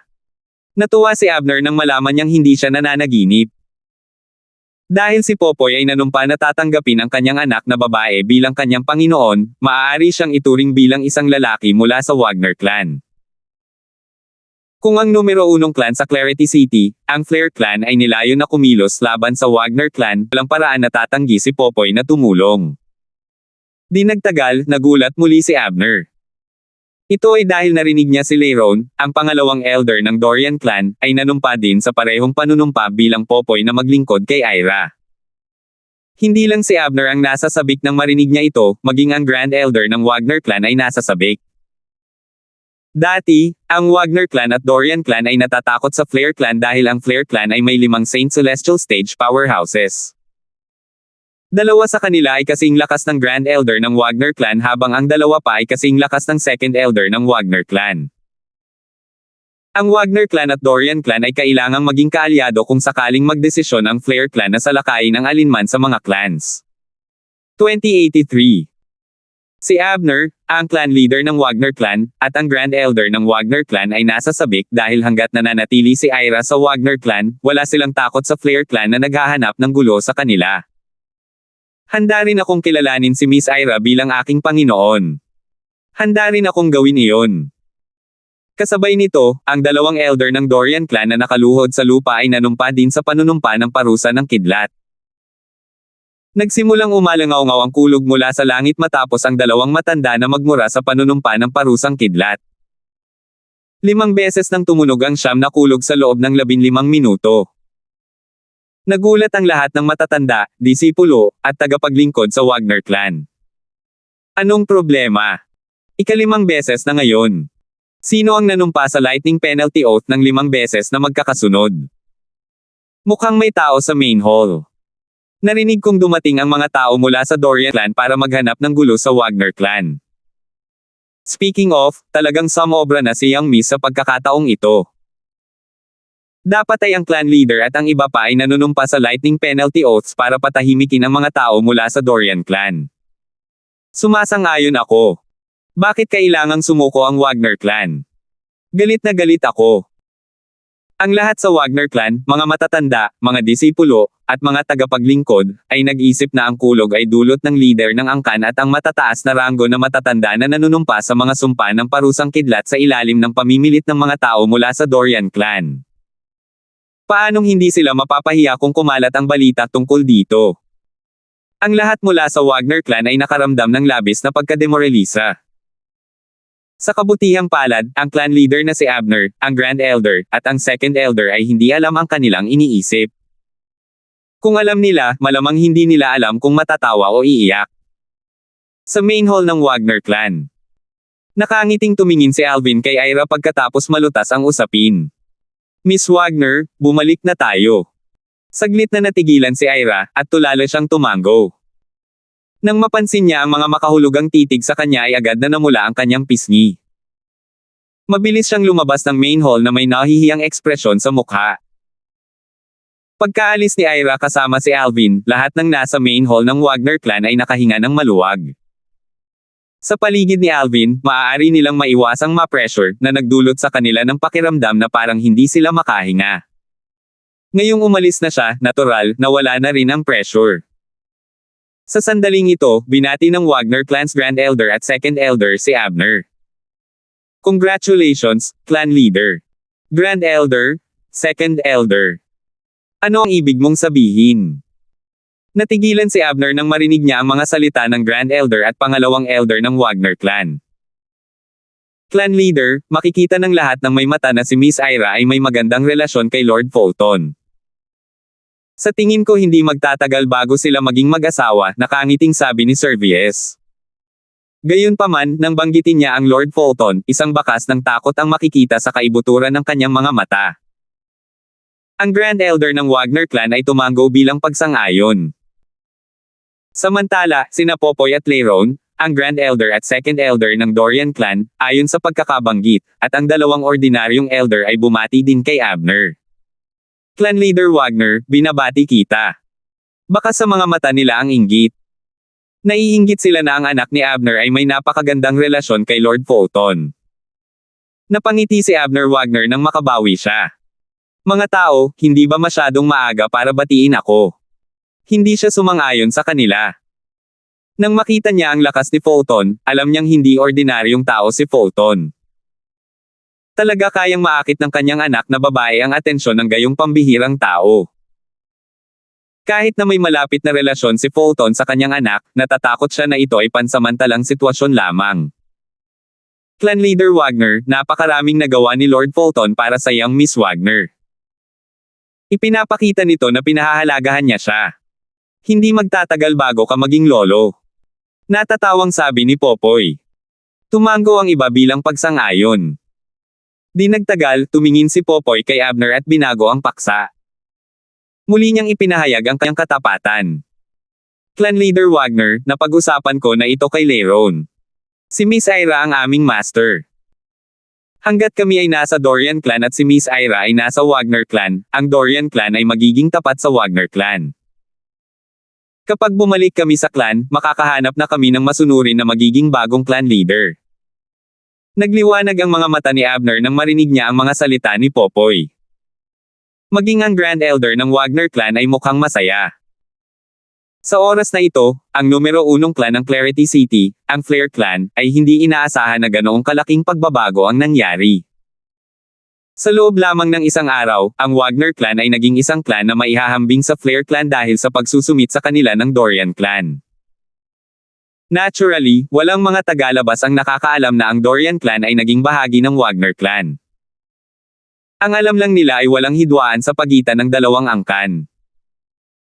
Natuwa si Abner nang malaman niyang hindi siya nananaginip. Dahil si Popoy ay nanumpa na tatanggapin ang kanyang anak na babae bilang kanyang Panginoon, maaari siyang ituring bilang isang lalaki mula sa Wagner Clan. Kung ang numero 1 clan sa Clarity City, ang Flare Clan ay nilayon na kumilos laban sa Wagner Clan, walang paraan na tatanggi si Popoy na tumulong. Di nagtagal, nagulat muli si Abner. Ito ay dahil narinig niya si Leiron, ang pangalawang elder ng Dorian Clan, ay nanumpa din sa parehong panunumpa bilang Popoy na maglingkod kay Ira. Hindi lang si Abner ang nasasabik nang marinig niya ito, maging ang Grand Elder ng Wagner Clan ay nasasabik. Dati, ang Wagner Clan at Dorian Clan ay natatakot sa Flare Clan dahil ang Flare Clan ay may 5 Saint Celestial Stage powerhouses. Dalawa sa kanila ay kasing lakas ng Grand Elder ng Wagner Clan habang ang dalawa pa ay kasing lakas ng Second Elder ng Wagner Clan. Ang Wagner clan at Dorian clan ay kailangang maging kaalyado kung sakaling magdesisyon ang Flair clan na salakayin ang alinman sa mga clans. 2083. Si Abner, ang clan leader ng Wagner clan, at ang Grand Elder ng Wagner clan ay nasa sabik dahil hanggat nananatili si Ira sa Wagner clan, wala silang takot sa Flair clan na naghahanap ng gulo sa kanila. Handa rin akong kilalanin si Miss Ira bilang aking Panginoon. Handa rin akong gawin iyon. Kasabay nito, ang dalawang elder ng Dorian clan na nakaluhod sa lupa ay nanumpa din sa panunumpa ng parusa ng kidlat. Nagsimulang umalangaw-ngaw ang kulog mula sa langit matapos ang dalawang matanda na magmura sa panunumpa ng parusang kidlat. 5 beses nang tumunog ang siyam na kulog sa loob ng 15 minuto. Nagulat ang lahat ng matatanda, disipulo, at tagapaglingkod sa Wagner clan. Anong problema? 5 beses na ngayon. Sino ang nanumpa sa lightning penalty oath ng 5 beses na magkakasunod? Mukhang may tao sa main hall. Narinig kong dumating ang mga tao mula sa Dorian clan para maghanap ng gulo sa Wagner clan. Speaking of, talagang sumobra na si Young Miss sa pagkakataong ito. Dapat ay ang clan leader at ang iba pa ay nanunumpa sa lightning penalty oaths para patahimikin ang mga tao mula sa Dorian clan. Sumasang-ayon ako. Bakit kailangang sumuko ang Wagner clan? Galit na galit ako. Ang lahat sa Wagner clan, mga matatanda, mga disipulo, at mga tagapaglingkod, ay nag-isip na ang kulog ay dulot ng leader ng angkan at ang matataas na ranggo na matatanda na nanunumpa sa mga sumpa ng parusang kidlat sa ilalim ng pamimilit ng mga tao mula sa Dorian clan. Paanong hindi sila mapapahiya kung kumalat ang balita tungkol dito? Ang lahat mula sa Wagner clan ay nakaramdam ng labis na pagkademoralisa. Sa kabutihang palad, ang clan leader na si Abner, ang Grand Elder, at ang Second Elder ay hindi alam ang kanilang iniisip. Kung alam nila, malamang hindi nila alam kung matatawa o iiyak. Sa main hall ng Wagner clan. Nakangiting tumingin si Alvin kay Ira pagkatapos malutas ang usapin. Miss Wagner, bumalik na tayo. Saglit na natigilan si Ira, at tulala siyang tumango. Nang mapansin niya ang mga makahulugang titig sa kanya ay agad na namula ang kanyang pisngi. Mabilis siyang lumabas ng main hall na may nahihiyang ekspresyon sa mukha. Pagkaalis ni Ira kasama si Alvin, lahat ng nasa main hall ng Wagner clan ay nakahinga ng maluwag. Sa paligid ni Alvin, maaari nilang maiwasang ma-pressure na nagdulot sa kanila ng pakiramdam na parang hindi sila makahinga. Ngayong umalis na siya, natural, na wala na rin ang pressure. Sa sandaling ito, binati ng Wagner clan's Grand Elder at Second Elder si Abner. Congratulations, clan leader. Grand Elder, Second Elder. Ano ang ibig mong sabihin? Natigilan si Abner nang marinig niya ang mga salita ng Grand Elder at pangalawang Elder ng Wagner clan. Clan leader, makikita ng lahat ng may mata na si Miss Ira ay may magandang relasyon kay Lord Fulton. Sa tingin ko hindi magtatagal bago sila maging mag-asawa, nakangiting sabi ni Servius. Gayunpaman, nang banggitin niya ang Lord Fulton, isang bakas ng takot ang makikita sa kaibuturan ng kanyang mga mata. Ang Grand Elder ng Wagner clan ay tumango bilang pagsang-ayon. Samantala, sina Popoy at Leron, ang Grand Elder at Second Elder ng Dorian clan, ayon sa pagkakabanggit, at ang dalawang ordinaryong Elder ay bumati din kay Abner. Clan Leader Wagner, binabati kita. Baka sa mga mata nila ang inggit. Naiinggit sila na ang anak ni Abner ay may napakagandang relasyon kay Lord Fulton. Napangiti si Abner Wagner nang makabawi siya. Mga tao, hindi ba masyadong maaga para batiin ako? Hindi siya sumang-ayon sa kanila. Nang makita niya ang lakas ni Fulton, alam niyang hindi ordinaryong tao si Fulton. Talaga kayang maakit ng kanyang anak na babae ang atensyon ng gayong pambihirang tao. Kahit na may malapit na relasyon si Fulton sa kanyang anak, natatakot siya na ito ay pansamantalang sitwasyon lamang. Clan Leader Wagner, napakaraming nagawa ni Lord Fulton para sa Young Miss Wagner. Ipinapakita nito na pinahahalagahan niya siya. Hindi magtatagal bago ka maging lolo. Natatawang sabi ni Popoy. Tumango ang iba bilang pagsang-ayon. Di nagtagal, tumingin si Popoy kay Abner at binago ang paksa. Muli niyang ipinahayag ang kanyang katapatan. Clan Leader Wagner, napag-usapan ko na ito kay Leron. Si Miss Ira ang aming master. Hanggat kami ay nasa Dorian Clan at si Miss Ira ay nasa Wagner Clan, ang Dorian Clan ay magiging tapat sa Wagner Clan. Kapag bumalik kami sa clan, makakahanap na kami ng masunurin na magiging bagong clan leader. Nagliwanag ang mga mata ni Abner nang marinig niya ang mga salita ni Popoy. Maging ang Grand Elder ng Wagner Clan ay mukhang masaya. Sa oras na ito, ang numero 1 clan ng Clarity City, ang Flare Clan, ay hindi inaasahan na ganoong kalaking pagbabago ang nangyari. Sa loob lamang ng isang araw, ang Wagner Clan ay naging isang clan na maihahambing sa Flare Clan dahil sa pagsusumit sa kanila ng Dorian Clan. Naturally, walang mga tagalabas ang nakakaalam na ang Dorian Clan ay naging bahagi ng Wagner Clan. Ang alam lang nila ay walang hidwaan sa pagitan ng dalawang angkan.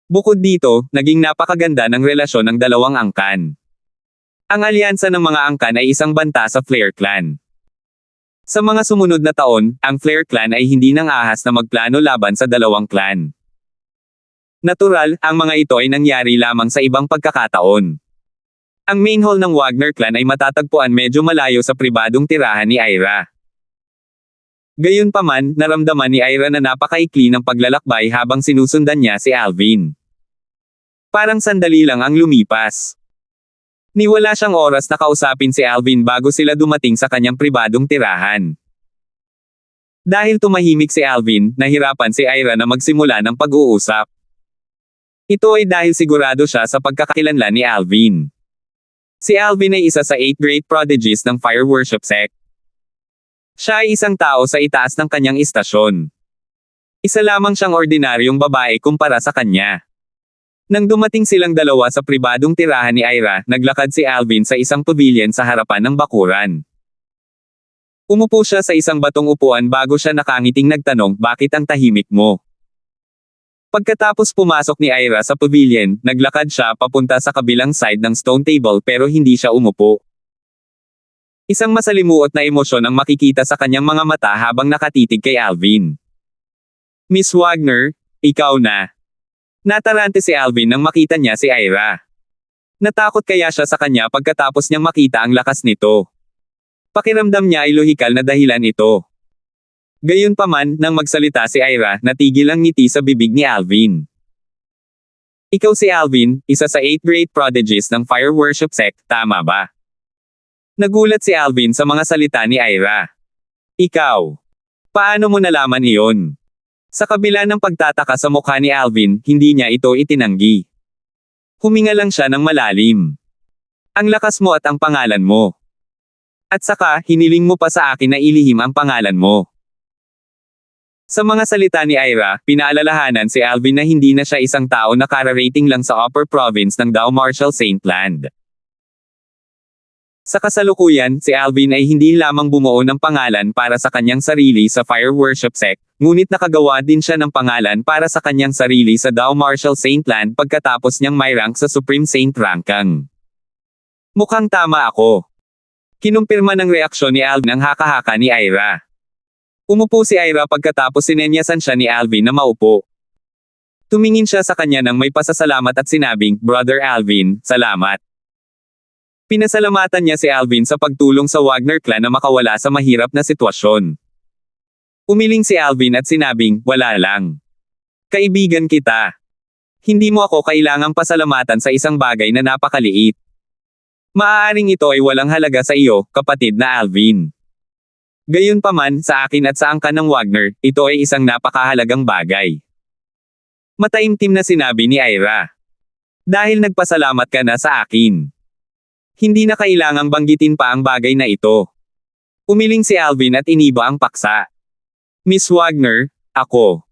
Bukod dito, naging napakaganda ng relasyon ng dalawang angkan. Ang alyansa ng mga angkan ay isang banta sa Flare Clan. Sa mga sumunod na taon, ang Flare Clan ay hindi nang ahas na magplano laban sa dalawang clan. Natural, ang mga ito ay nangyari lamang sa ibang pagkakataon. Ang main hall ng Wagner Clan ay matatagpuan medyo malayo sa pribadong tirahan ni Ira. Gayunpaman, naramdaman ni Ira na napakaikli ng paglalakbay habang sinusundan niya si Alvin. Parang sandali lang ang lumipas. Niwala siyang oras na kausapin si Alvin bago sila dumating sa kanyang pribadong tirahan. Dahil tumahimik si Alvin, nahirapan si Ira na magsimula ng pag-uusap. Ito ay dahil sigurado siya sa pagkakakilanlan ni Alvin. Si Alvin ay isa sa 8 great prodigies ng Fire Worship Sect. Siya ay isang tao sa itaas ng kanyang istasyon. Isa lamang siyang ordinaryong babae kumpara sa kanya. Nang dumating silang dalawa sa pribadong tirahan ni Ira, naglakad si Alvin sa isang pavilion sa harapan ng bakuran. Umupo siya sa isang batong upuan bago siya nakangiting nagtanong, bakit ang tahimik mo? Pagkatapos pumasok ni Ira sa pavilion, naglakad siya papunta sa kabilang side ng stone table pero hindi siya umupo. Isang masalimuot na emosyon ang makikita sa kanyang mga mata habang nakatitig kay Alvin. Miss Wagner, ikaw na. Natarante si Alvin nang makita niya si Ira. Natakot kaya siya sa kanya pagkatapos niyang makita ang lakas nito. Pakiramdam niya ay lohikal na dahilan ito. Gayunpaman, nang magsalita si Ira, natigil ang ngiti sa bibig ni Alvin. Ikaw si Alvin, isa sa 8 great prodigies ng Fire Worship Sect, tama ba? Nagulat si Alvin sa mga salita ni Ira. Ikaw. Paano mo nalaman iyon? Sa kabila ng pagtataka sa mukha ni Alvin, hindi niya ito itinanggi. Huminga lang siya ng malalim. Ang lakas mo at ang pangalan mo. At saka, hiniling mo pa sa akin na ilihim ang pangalan mo. Sa mga salita ni Ira, pinaalalahanan si Alvin na hindi na siya isang tao na kararating lang sa upper province ng Dao Marshall Saint Land. Sa kasalukuyan, si Alvin ay hindi lamang bumuo ng pangalan para sa kanyang sarili sa Fire Worship Sect, ngunit nakagawa din siya ng pangalan para sa kanyang sarili sa Dao Marshall Saint Land pagkatapos niyang may rank sa Supreme Saint Rankang. Mukhang tama ako. Kinumpirma ng reaksyon ni Alvin ang haka-haka ni Ira. Umupo si Ira pagkatapos sinenyasan siya ni Alvin na maupo. Tumingin siya sa kanya nang may pasasalamat at sinabing, Brother Alvin, salamat. Pinasalamatan niya si Alvin sa pagtulong sa Wagner Clan na makawala sa mahirap na sitwasyon. Umiling si Alvin at sinabing, wala lang. Kaibigan kita. Hindi mo ako kailangang pasalamatan sa isang bagay na napakaliit. Maaaring ito ay walang halaga sa iyo, kapatid na Alvin. Gayunpaman, sa akin at sa angkan ng Wagner, ito ay isang napakahalagang bagay. Mataimtim na sinabi ni Ira. Dahil nagpasalamat ka na sa akin. Hindi na kailangang banggitin pa ang bagay na ito. Umiling si Alvin at iniba ang paksa. Miss Wagner, ako.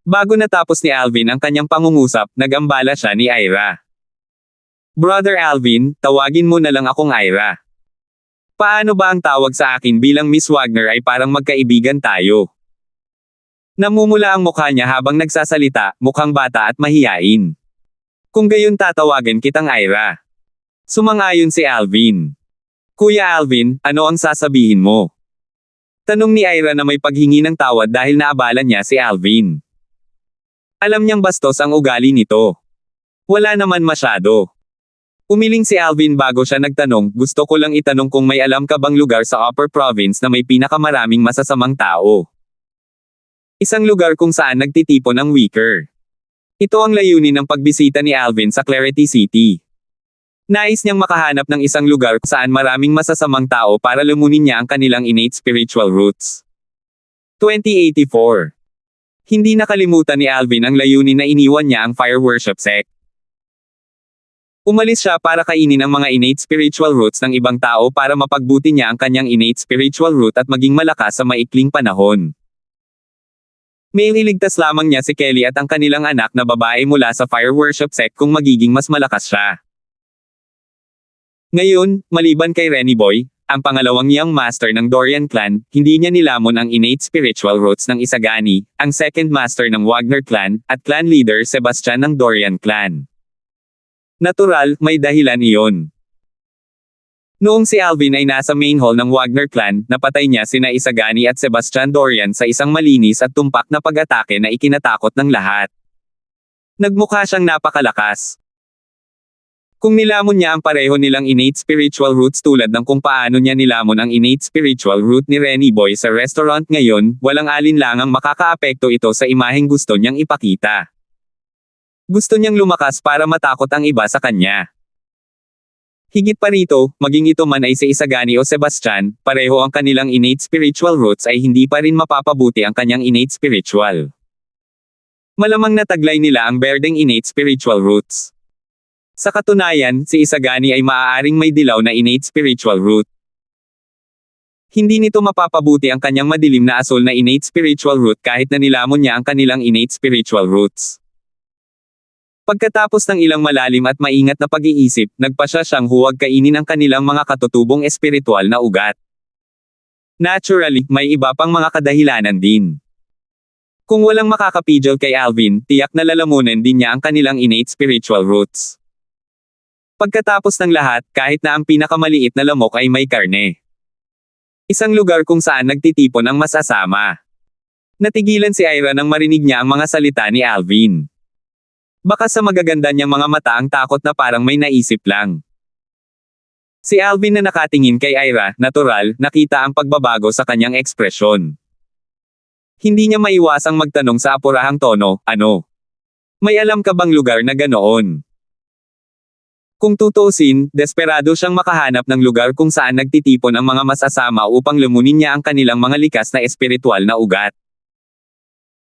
Bago natapos ni Alvin ang kanyang pangungusap, nagambala siya ni Ira. Brother Alvin, tawagin mo na lang akong Ira. Paano ba ang tawag sa akin bilang Miss Wagner ay parang magkaibigan tayo? Namumula ang mukha niya habang nagsasalita, mukhang bata at mahiyain. Kung gayon tatawagan kitang Ira. Sumang-ayon si Alvin. Kuya Alvin, ano ang sasabihin mo? Tanong ni Ira na may paghingi ng tawad dahil naabala niya si Alvin. Alam niyang bastos ang ugali nito. Wala naman masyado. Umiling si Alvin bago siya nagtanong, gusto ko lang itanong kung may alam ka bang lugar sa Upper Province na may pinakamaraming masasamang tao. Isang lugar kung saan nagtitipon ang Wicker. Ito ang layunin ng pagbisita ni Alvin sa Clarity City. Nais niyang makahanap ng isang lugar kung saan maraming masasamang tao para lumunin niya ang kanilang innate spiritual roots. 2084. Hindi nakalimutan ni Alvin ang layunin na iniwan niya ang Fire Worship Sect. Umalis siya para kainin ang mga innate spiritual roots ng ibang tao para mapagbuti niya ang kanyang innate spiritual root at maging malakas sa maikling panahon. May iligtas lamang niya si Kelly at ang kanilang anak na babae mula sa Fire Worship Sect kung magiging mas malakas siya. Ngayon, maliban kay Renny Boy, ang pangalawang young master ng Dorian clan, hindi niya nilamon ang innate spiritual roots ng Isagani, ang second master ng Wagner clan, at clan leader Sebastian ng Dorian clan. Natural, may dahilan iyon. Noong si Alvin ay nasa main hall ng Wagner clan, napatay niya sina Isagani at Sebastian Dorian sa isang malinis at tumpak na pag-atake na ikinatakot ng lahat. Nagmukha siyang napakalakas. Kung nilamon niya ang pareho nilang innate spiritual roots tulad ng kung paano niya nilamon ang innate spiritual root ni Renny Boy sa restaurant ngayon, walang alinlangang makakaapekto ito sa imaheng gusto niyang ipakita. Gusto niyang lumakas para matakot ang iba sa kanya. Higit pa rito, maging ito man ay si Isagani o Sebastian, pareho ang kanilang innate spiritual roots ay hindi pa rin mapapabuti ang kanyang innate spiritual. Malamang nataglay nila ang berdeng innate spiritual roots. Sa katunayan, si Isagani ay maaaring may dilaw na innate spiritual root. Hindi nito mapapabuti ang kanyang madilim na asul na innate spiritual root kahit na nilamon niya ang kanilang innate spiritual roots. Pagkatapos ng ilang malalim at maingat na pag-iisip, nagpasya siyang huwag kainin ang kanilang mga katutubong espiritual na ugat. Naturally, may iba pang mga kadahilanan din. Kung walang makakapigil kay Alvin, tiyak na lalamunin din niya ang kanilang innate spiritual roots. Pagkatapos ng lahat, kahit na ang pinakamaliit na lamok ay may karne. Isang lugar kung saan nagtitipon ang masasama. Natigilan si Ira nang marinig niya ang mga salita ni Alvin. Baka sa magaganda niyang mga mata ang takot na parang may naisip lang. Si Alvin na nakatingin kay Ira, natural, nakita ang pagbabago sa kanyang ekspresyon. Hindi niya maiwasang magtanong sa apurahang tono, ano? May alam ka bang lugar na ganoon? Kung tutuusin, desperado siyang makahanap ng lugar kung saan nagtitipon ang mga masasama upang lumunin niya ang kanilang mga likas na espiritual na ugat.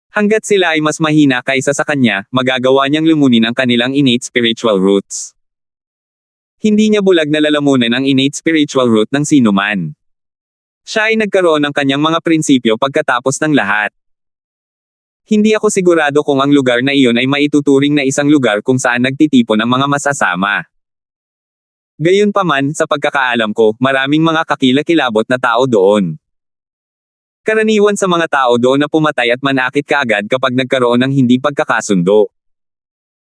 Hanggat sila ay mas mahina kaysa sa kanya, magagawa niyang lumunin ang kanilang innate spiritual roots. Hindi niya bulag na lalamunin ang innate spiritual root ng sinuman. Siya ay nagkaroon ng kanyang mga prinsipyo pagkatapos ng lahat. Hindi ako sigurado kung ang lugar na iyon ay maituturing na isang lugar kung saan nagtitipon ang mga masasama. Gayunpaman, sa pagkakaalam ko, maraming mga kakilakilabot na tao doon. Karaniwan sa mga tao doon na pumatay at manakit kaagad kapag nagkaroon ng hindi pagkakasundo.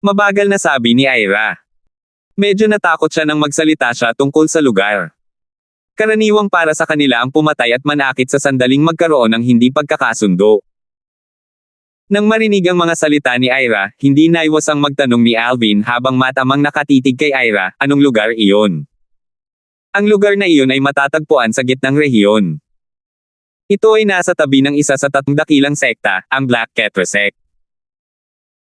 Mabagal na sabi ni Ira. Medyo natakot siya nang magsalita siya tungkol sa lugar. Karaniwang para sa kanila ang pumatay at manakit sa sandaling magkaroon ng hindi pagkakasundo. Nang marinig ang mga salita ni Ira, hindi naiwasang magtanong ni Alvin habang matamang nakatitig kay Ira, anong lugar iyon? Ang lugar na iyon ay matatagpuan sa gitnang rehiyon. Ito ay nasa tabi ng isa sa 3 dakilang sekta, ang Black Ketra Sect.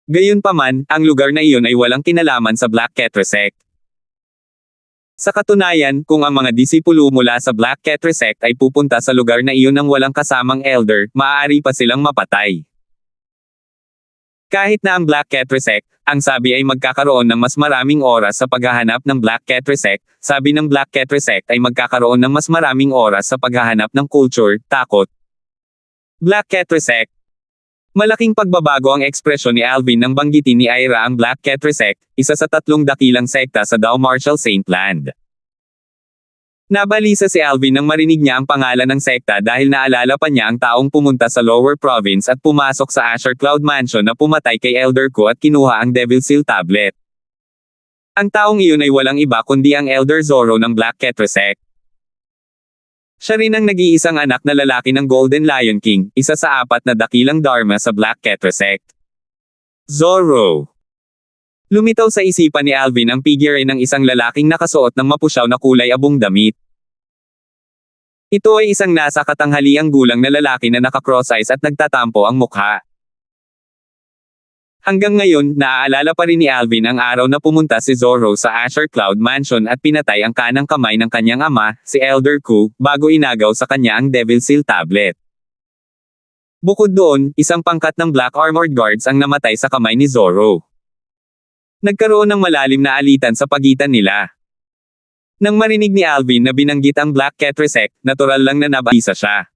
Gayunpaman, ang lugar na iyon ay walang kinalaman sa Black Ketra Sect. Sa katunayan, kung ang mga disipulo mula sa Black Ketra Sect ay pupunta sa lugar na iyon ng walang kasamang elder, maaari pa silang mapatay. Kahit na ang Black Ketra Sect, ang sabi ay magkakaroon ng mas maraming oras sa paghahanap ng Black Ketra Sect, sabi ng Black Ketra Sect ay magkakaroon ng mas maraming oras sa paghahanap ng culture, takot. Black Ketra Sect. Malaking pagbabago ang ekspresyon ni Alvin nang banggitin ni Ira ang Black Ketra Sect, isa sa 3 dakilang sekta sa Dao Marshall Saint Land. Nabalisa si Alvin nang marinig niya ang pangalan ng sekta dahil naalala pa niya ang taong pumunta sa Lower Province at pumasok sa Asher Cloud Mansion na pumatay kay Elder Ko at kinuha ang Devil Seal Tablet. Ang taong iyon ay walang iba kundi ang Elder Zoro ng Black Ketra Sect. Siya rin ang nag-iisang anak na lalaki ng Golden Lion King, isa sa 4 na dakilang Dharma sa Black Ketra Sect. Zoro. Lumitaw sa isipan ni Alvin ang figure ng isang lalaking nakasuot ng mapusyaw na kulay abong damit. Ito ay isang nasa katanghaliang gulang na lalaki na naka-cross-eyes at nagtatampo ang mukha. Hanggang ngayon, naaalala pa rin ni Alvin ang araw na pumunta si Zorro sa Azure Cloud Mansion at pinatay ang kanang kamay ng kanyang ama, si Elder Ku, bago inagaw sa kanya ang Devil Seal tablet. Bukod doon, isang pangkat ng Black Armored Guards ang namatay sa kamay ni Zorro. Nagkaroon ng malalim na alitan sa pagitan nila. Nang marinig ni Alvin na binanggit ang Black Ketresek, natural lang na nabisa siya.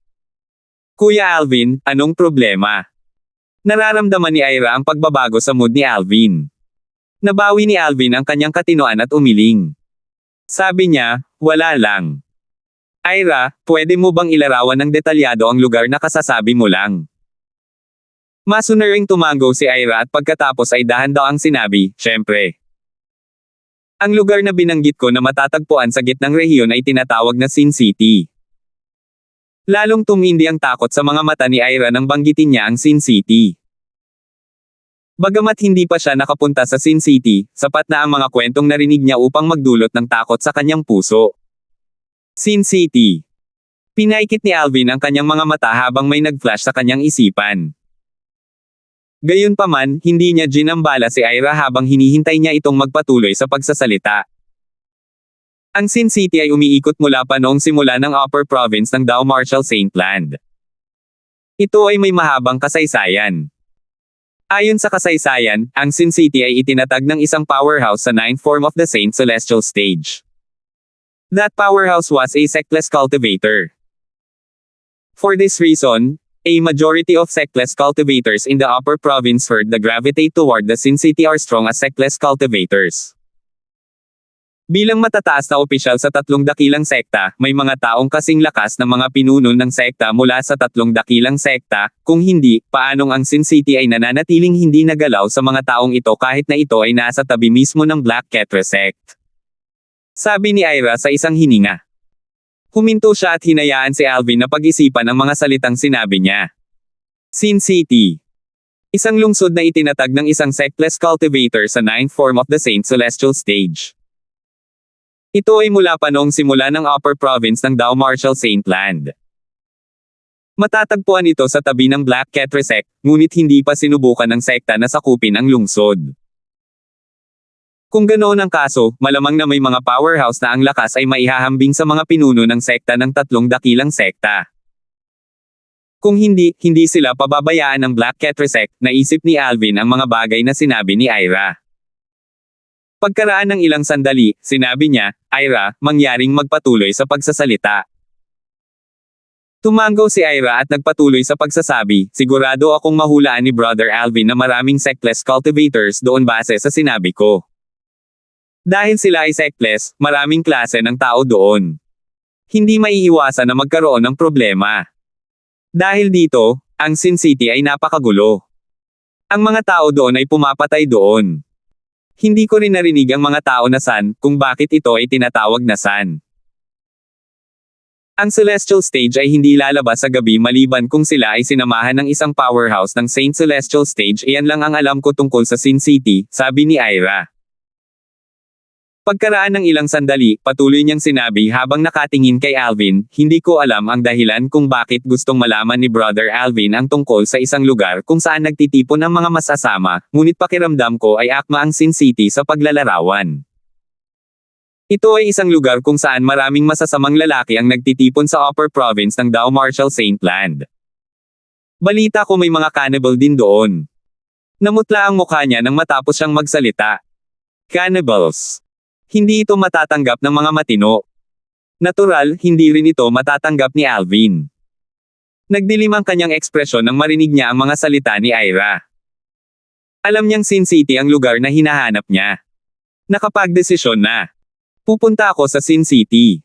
Kuya Alvin, anong problema? Nararamdaman ni Ira ang pagbabago sa mood ni Alvin. Nabawi ni Alvin ang kanyang katinoan at umiling. Sabi niya, wala lang. Ira, pwede mo bang ilarawan ng detalyado ang lugar na kasasabi mo lang? Masunaring tumango si Ira at pagkatapos ay dahan-daang sinabi, syempre. Ang lugar na binanggit ko na matatagpuan sa gitnang rehiyon ay tinatawag na Sin City. Lalong tumindi ang takot sa mga mata ni Ira nang banggitin niya ang Sin City. Bagamat hindi pa siya nakapunta sa Sin City, sapat na ang mga kwentong narinig niya upang magdulot ng takot sa kanyang puso. Sin City. Pinaikit ni Alvin ang kanyang mga mata habang may nag-flash sa kanyang isipan. Gayunpaman, hindi niya ginambala si Ira habang hinihintay niya itong magpatuloy sa pagsasalita. Ang Sin City ay umiikot mula pa noong simula ng Upper Province ng Dao Marshall Saint Land. Ito ay may mahabang kasaysayan. Ayon sa kasaysayan, ang Sin City ay itinatag ng isang powerhouse sa ninth form of the Saint Celestial Stage. That powerhouse was a sectless cultivator. For this reason, a majority of sectless cultivators in the Upper Province herd that gravitate toward the Sin City are strong as sectless cultivators. Bilang matataas na opisyal sa tatlong dakilang sekta, may mga taong kasing lakas ng mga pinuno ng sekta mula sa tatlong dakilang sekta, kung hindi, paanong ang Sin City ay nananatiling hindi nagalaw sa mga taong ito kahit na ito ay nasa tabi mismo ng Black Ketre sect? Sabi ni Ira sa isang hininga. Huminto siya at hinayaan si Alvin na pag-isipan ang mga salitang sinabi niya. Sin City. Isang lungsod na itinatag ng isang sectless cultivator sa ninth form of the Saint Celestial Stage. Ito ay mula pa noong simula ng Upper Province ng Dao Marshall Saint Land. Matatagpuan ito sa tabi ng Black Ketre sect, ngunit hindi pa sinubukan ng sekta na sakupin ang lungsod. Kung ganoon ang kaso, malamang na may mga powerhouse na ang lakas ay maihahambing sa mga pinuno ng sekta ng tatlong dakilang sekta. Kung hindi, hindi sila pababayaan ng Black Ketre sect, naisip ni Alvin ang mga bagay na sinabi ni Ira. Pagkaraan ng ilang sandali, sinabi niya, Ira, mangyaring magpatuloy sa pagsasalita. Tumango si Ira at nagpatuloy sa pagsasabi, sigurado akong mahulaan ni Brother Alvin na maraming sectless cultivators doon base sa sinabi ko. Dahil sila ay sectless, maraming klase ng tao doon. Hindi maiiwasan na magkaroon ng problema. Dahil dito, ang Sin City ay napakagulo. Ang mga tao doon ay pumapatay doon. Hindi ko rin narinig ang mga tao na San, kung bakit ito ay tinatawag na San. Ang Celestial Stage ay hindi lalabas sa gabi maliban kung sila ay sinamahan ng isang powerhouse ng Saint Celestial Stage. Iyan lang ang alam ko tungkol sa Sin City, sabi ni Ira. Pagkaraan ng ilang sandali, patuloy niyang sinabi habang nakatingin kay Alvin, hindi ko alam ang dahilan kung bakit gustong malaman ni Brother Alvin ang tungkol sa isang lugar kung saan nagtitipon ang mga masasama, ngunit pakiramdam ko ay akma ang Sin City sa paglalarawan. Ito ay isang lugar kung saan maraming masasamang lalaki ang nagtitipon sa Upper Province ng Dao Marshall Saint Land. Balita ko may mga cannibal din doon. Namutla ang mukha niya nang matapos siyang magsalita. Cannibals. Hindi ito matatanggap ng mga matino. Natural, hindi rin ito matatanggap ni Alvin. Nagdilim ang kanyang ekspresyon nang marinig niya ang mga salita ni Ira. Alam niyang Sin City ang lugar na hinahanap niya. Nakapagdesisyon na. Pupunta ako sa Sin City.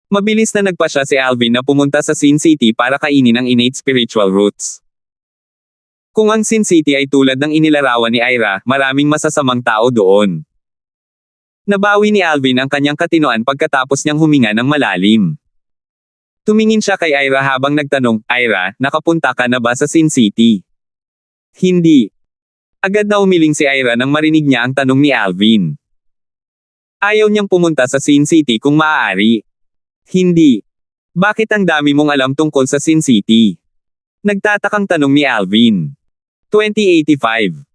Mabilis na nagpasya si Alvin na pumunta sa Sin City para kainin ang innate spiritual roots. Kung ang Sin City ay tulad ng inilarawan ni Ira, maraming masasamang tao doon. Nabawi ni Alvin ang kanyang katinoan pagkatapos niyang huminga ng malalim. Tumingin siya kay Ira habang nagtanong, Ira, nakapunta ka na ba sa Sin City? Hindi. Agad na umiling si Ira nang marinig niya ang tanong ni Alvin. Ayaw niyang pumunta sa Sin City kung maaari. Hindi. Bakit ang dami mong alam tungkol sa Sin City? Nagtatakang tanong ni Alvin. 2085.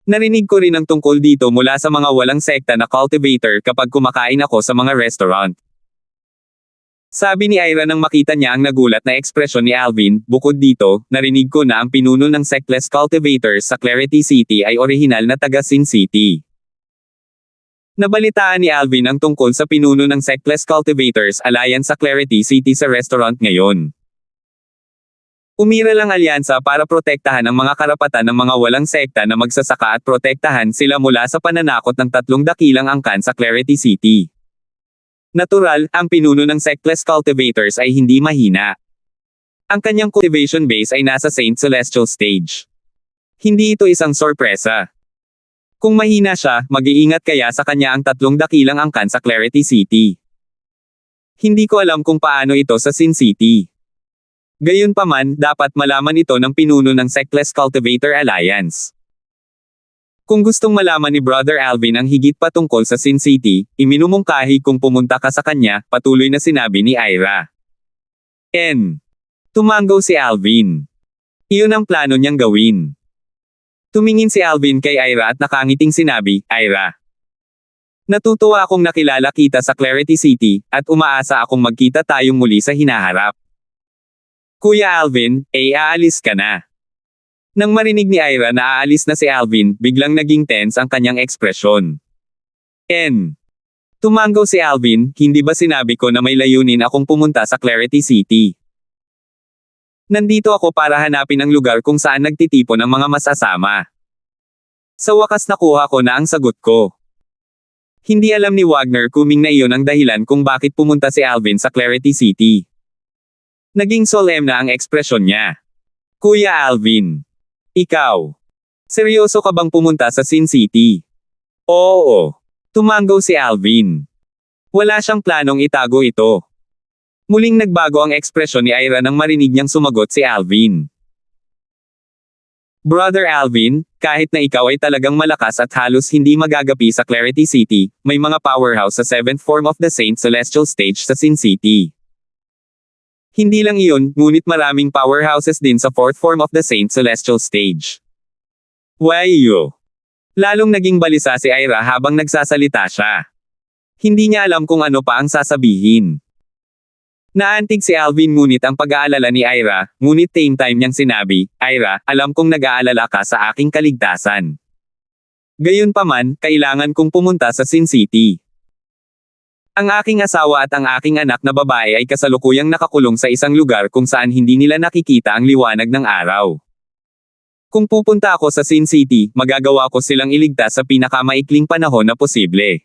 Narinig ko rin ang tungkol dito mula sa mga walang sekta na cultivator kapag kumakain ako sa mga restaurant. Sabi ni Ira nang makita niya ang nagulat na ekspresyon ni Alvin. Bukod dito, narinig ko na ang pinuno ng sectless cultivators sa Clarity City ay orihinal na taga Sin City. Nabalitaan ni Alvin ang tungkol sa pinuno ng Sectless Cultivators Alliance sa Clarity City sa restaurant ngayon. Umiral ang alyansa para protektahan ang mga karapatan ng mga walang sekta na magsasaka at protektahan sila mula sa pananakot ng 3 dakilang angkan sa Clarity City. Natural, ang pinuno ng Sectless Cultivators ay hindi mahina. Ang kanyang cultivation base ay nasa Saint Celestial Stage. Hindi ito isang sorpresa. Kung mahina siya, mag-iingat kaya sa kanya ang 3 dakilang angkan sa Clarity City. Hindi ko alam kung paano ito sa Sin City. Gayunpaman, dapat malaman ito ng pinuno ng Sectless Cultivator Alliance. Kung gustong malaman ni Brother Alvin ang higit pa tungkol sa Sin City, iminumungkahi kung pumunta ka sa kanya, patuloy na sinabi ni Ira. Tumango si Alvin. Iyon ang plano niyang gawin. Tumingin si Alvin kay Ira at nakangiting sinabi, Ira. Natutuwa akong nakilala kita sa Clarity City, at umaasa akong magkita tayong muli sa hinaharap. Kuya Alvin, aalis ka na. Nang marinig ni Ira na aalis na si Alvin, biglang naging tense ang kanyang ekspresyon. Tumango si Alvin, hindi ba sinabi ko na may layunin akong pumunta sa Clarity City? Nandito ako para hanapin ang lugar kung saan nagtitipon ang mga masasama. Sa wakas nakuha ko na ang sagot ko. Hindi alam ni Wagner Kuming na iyon ang dahilan kung bakit pumunta si Alvin sa Clarity City. Naging solemn na ang ekspresyon niya. Kuya Alvin. Ikaw. Seryoso ka bang pumunta sa Sin City? Oo. Tumango si Alvin. Wala siyang planong itago ito. Muling nagbago ang ekspresyon ni Ira nang marinig niyang sumagot si Alvin. Brother Alvin, kahit na ikaw ay talagang malakas at halos hindi magagapi sa Clarity City, may mga powerhouse sa 7th form of the Saint Celestial Stage sa Sin City. Hindi lang iyon, ngunit maraming powerhouses din sa 4th form of the Saint Celestial Stage. Wayo! Lalong naging balisa si Ira habang nagsasalita siya. Hindi niya alam kung ano pa ang sasabihin. Naantig si Alvin ngunit ang pag-aalala ni Ira, ngunit same time niyang sinabi, Ira, alam kong nag-aalala ka sa aking kaligtasan. Gayunpaman, kailangan kong pumunta sa Sin City. Ang aking asawa at ang aking anak na babae ay kasalukuyang nakakulong sa isang lugar kung saan hindi nila nakikita ang liwanag ng araw. Kung pupunta ako sa Sin City, magagawa ko silang iligtas sa pinakamaikling panahon na posible.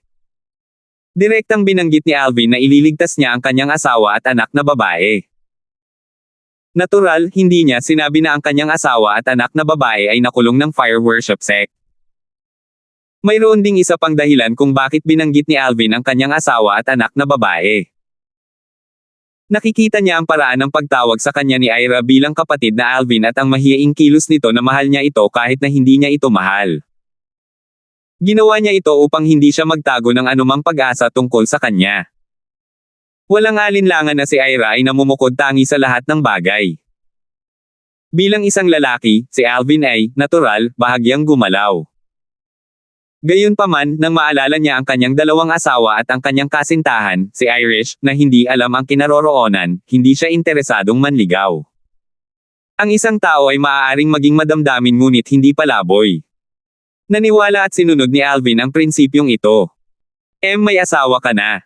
Direktang binanggit ni Alvin na ililigtas niya ang kanyang asawa at anak na babae. Natural, hindi niya sinabi na ang kanyang asawa at anak na babae ay nakulong ng fire worship sect. Mayroon ding isa pang dahilan kung bakit binanggit ni Alvin ang kanyang asawa at anak na babae. Nakikita niya ang paraan ng pagtawag sa kanya ni Ira bilang kapatid na Alvin at ang mahiyaing kilos nito na mahal niya ito kahit na hindi niya ito mahal. Ginawa niya ito upang hindi siya magtago ng anumang pag-asa tungkol sa kanya. Walang alinlangan na si Ira ay namumukod tangi sa lahat ng bagay. Bilang isang lalaki, si Alvin ay, natural, bahagyang gumalaw. Gayunpaman, nang maalala niya ang kanyang 2 asawa at ang kanyang kasintahan, si Irish, na hindi alam ang kinaroroonan, hindi siya interesadong manligaw. Ang isang tao ay maaaring maging madamdamin ngunit hindi palaboy. Naniwala at sinunod ni Alvin ang prinsipyong ito. May asawa ka na.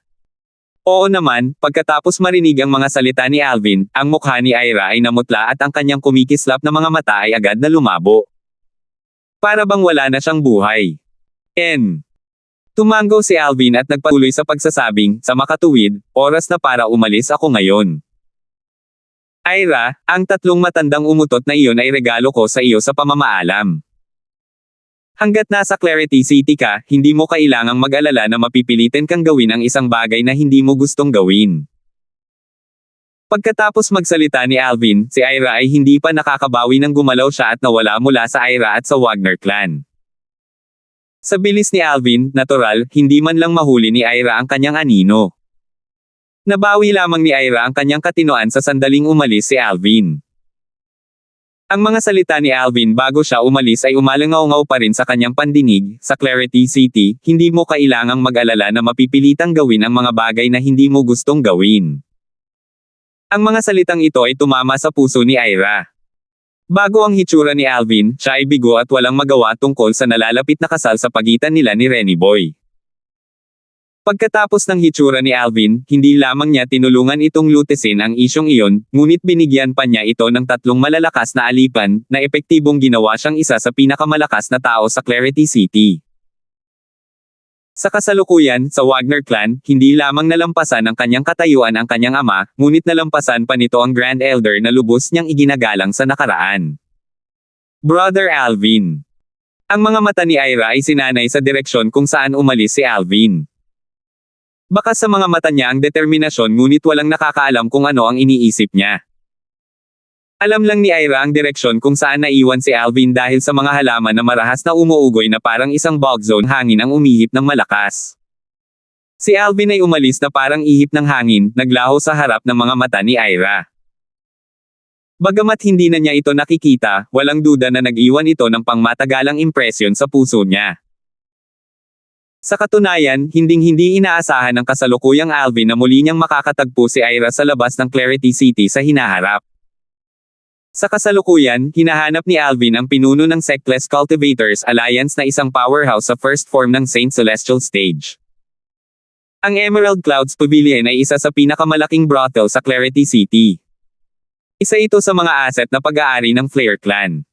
Oo naman, pagkatapos marinig ang mga salita ni Alvin, ang mukha ni Ira ay namutla at ang kanyang kumikislap na mga mata ay agad na lumabo. Para bang wala na siyang buhay. Tumango si Alvin at nagpatuloy sa pagsasabing, sa makatuwid, oras na para umalis ako ngayon. Ira, ang 3 matandang umutot na iyon ay regalo ko sa iyo sa pamamaalam. Hanggat nasa Clarity City ka, hindi mo kailangang mag-alala na mapipilitin kang gawin ang isang bagay na hindi mo gustong gawin. Pagkatapos magsalita ni Alvin, si Ira ay hindi pa nakakabawi nang gumalaw siya at nawala mula sa Ira at sa Wagner clan. Sa bilis ni Alvin, natural, hindi man lang mahuli ni Ira ang kanyang anino. Nabawi lamang ni Ira ang kanyang katinoan sa sandaling umalis si Alvin. Ang mga salita ni Alvin bago siya umalis ay umalangaw-ngaw pa rin sa kanyang pandinig. Sa Clarity City, hindi mo kailangang mag-alala na mapipilitang gawin ang mga bagay na hindi mo gustong gawin. Ang mga salitang ito ay tumama sa puso ni Ira. Bago ang hitsura ni Alvin, siya ay bigo at walang magawa tungkol sa nalalapit na kasal sa pagitan nila ni Renny Boy. Pagkatapos ng hitsura ni Alvin, hindi lamang niya tinulungan itong lutesin ang isyong iyon, ngunit binigyan pa niya ito ng 3 malalakas na alipan, na epektibong ginawa siyang isa sa pinakamalakas na tao sa Clarity City. Sa kasalukuyan, sa Wagner clan, hindi lamang nalampasan ng kanyang katayuan ang kanyang ama, ngunit nalampasan pa nito ang Grand Elder na lubos niyang iginagalang sa nakaraan. Brother Alvin. Ang mga mata ni Ira ay sinanay sa direksyon kung saan umalis si Alvin. Baka sa mga mata niya ang determinasyon ngunit walang nakakaalam kung ano ang iniisip niya. Alam lang ni Ira ang direksyon kung saan naiwan si Alvin dahil sa mga halaman na marahas na umuugoy na parang isang bog zone hangin ang umihip ng malakas. Si Alvin ay umalis na parang ihip ng hangin, naglaho sa harap ng mga mata ni Ira. Bagamat hindi na niya ito nakikita, walang duda na nag-iwan ito ng pangmatagalang impresyon sa puso niya. Sa katunayan, hinding-hindi inaasahan ng kasalukuyang Alvin na muli niyang makakatagpo si Ira sa labas ng Clarity City sa hinaharap. Sa kasalukuyan, hinahanap ni Alvin ang pinuno ng Sectless Cultivators Alliance na isang powerhouse sa first form ng Saint Celestial Stage. Ang Emerald Clouds Pavilion ay isa sa pinakamalaking brothel sa Clarity City. Isa ito sa mga asset na pag-aari ng Flare Clan.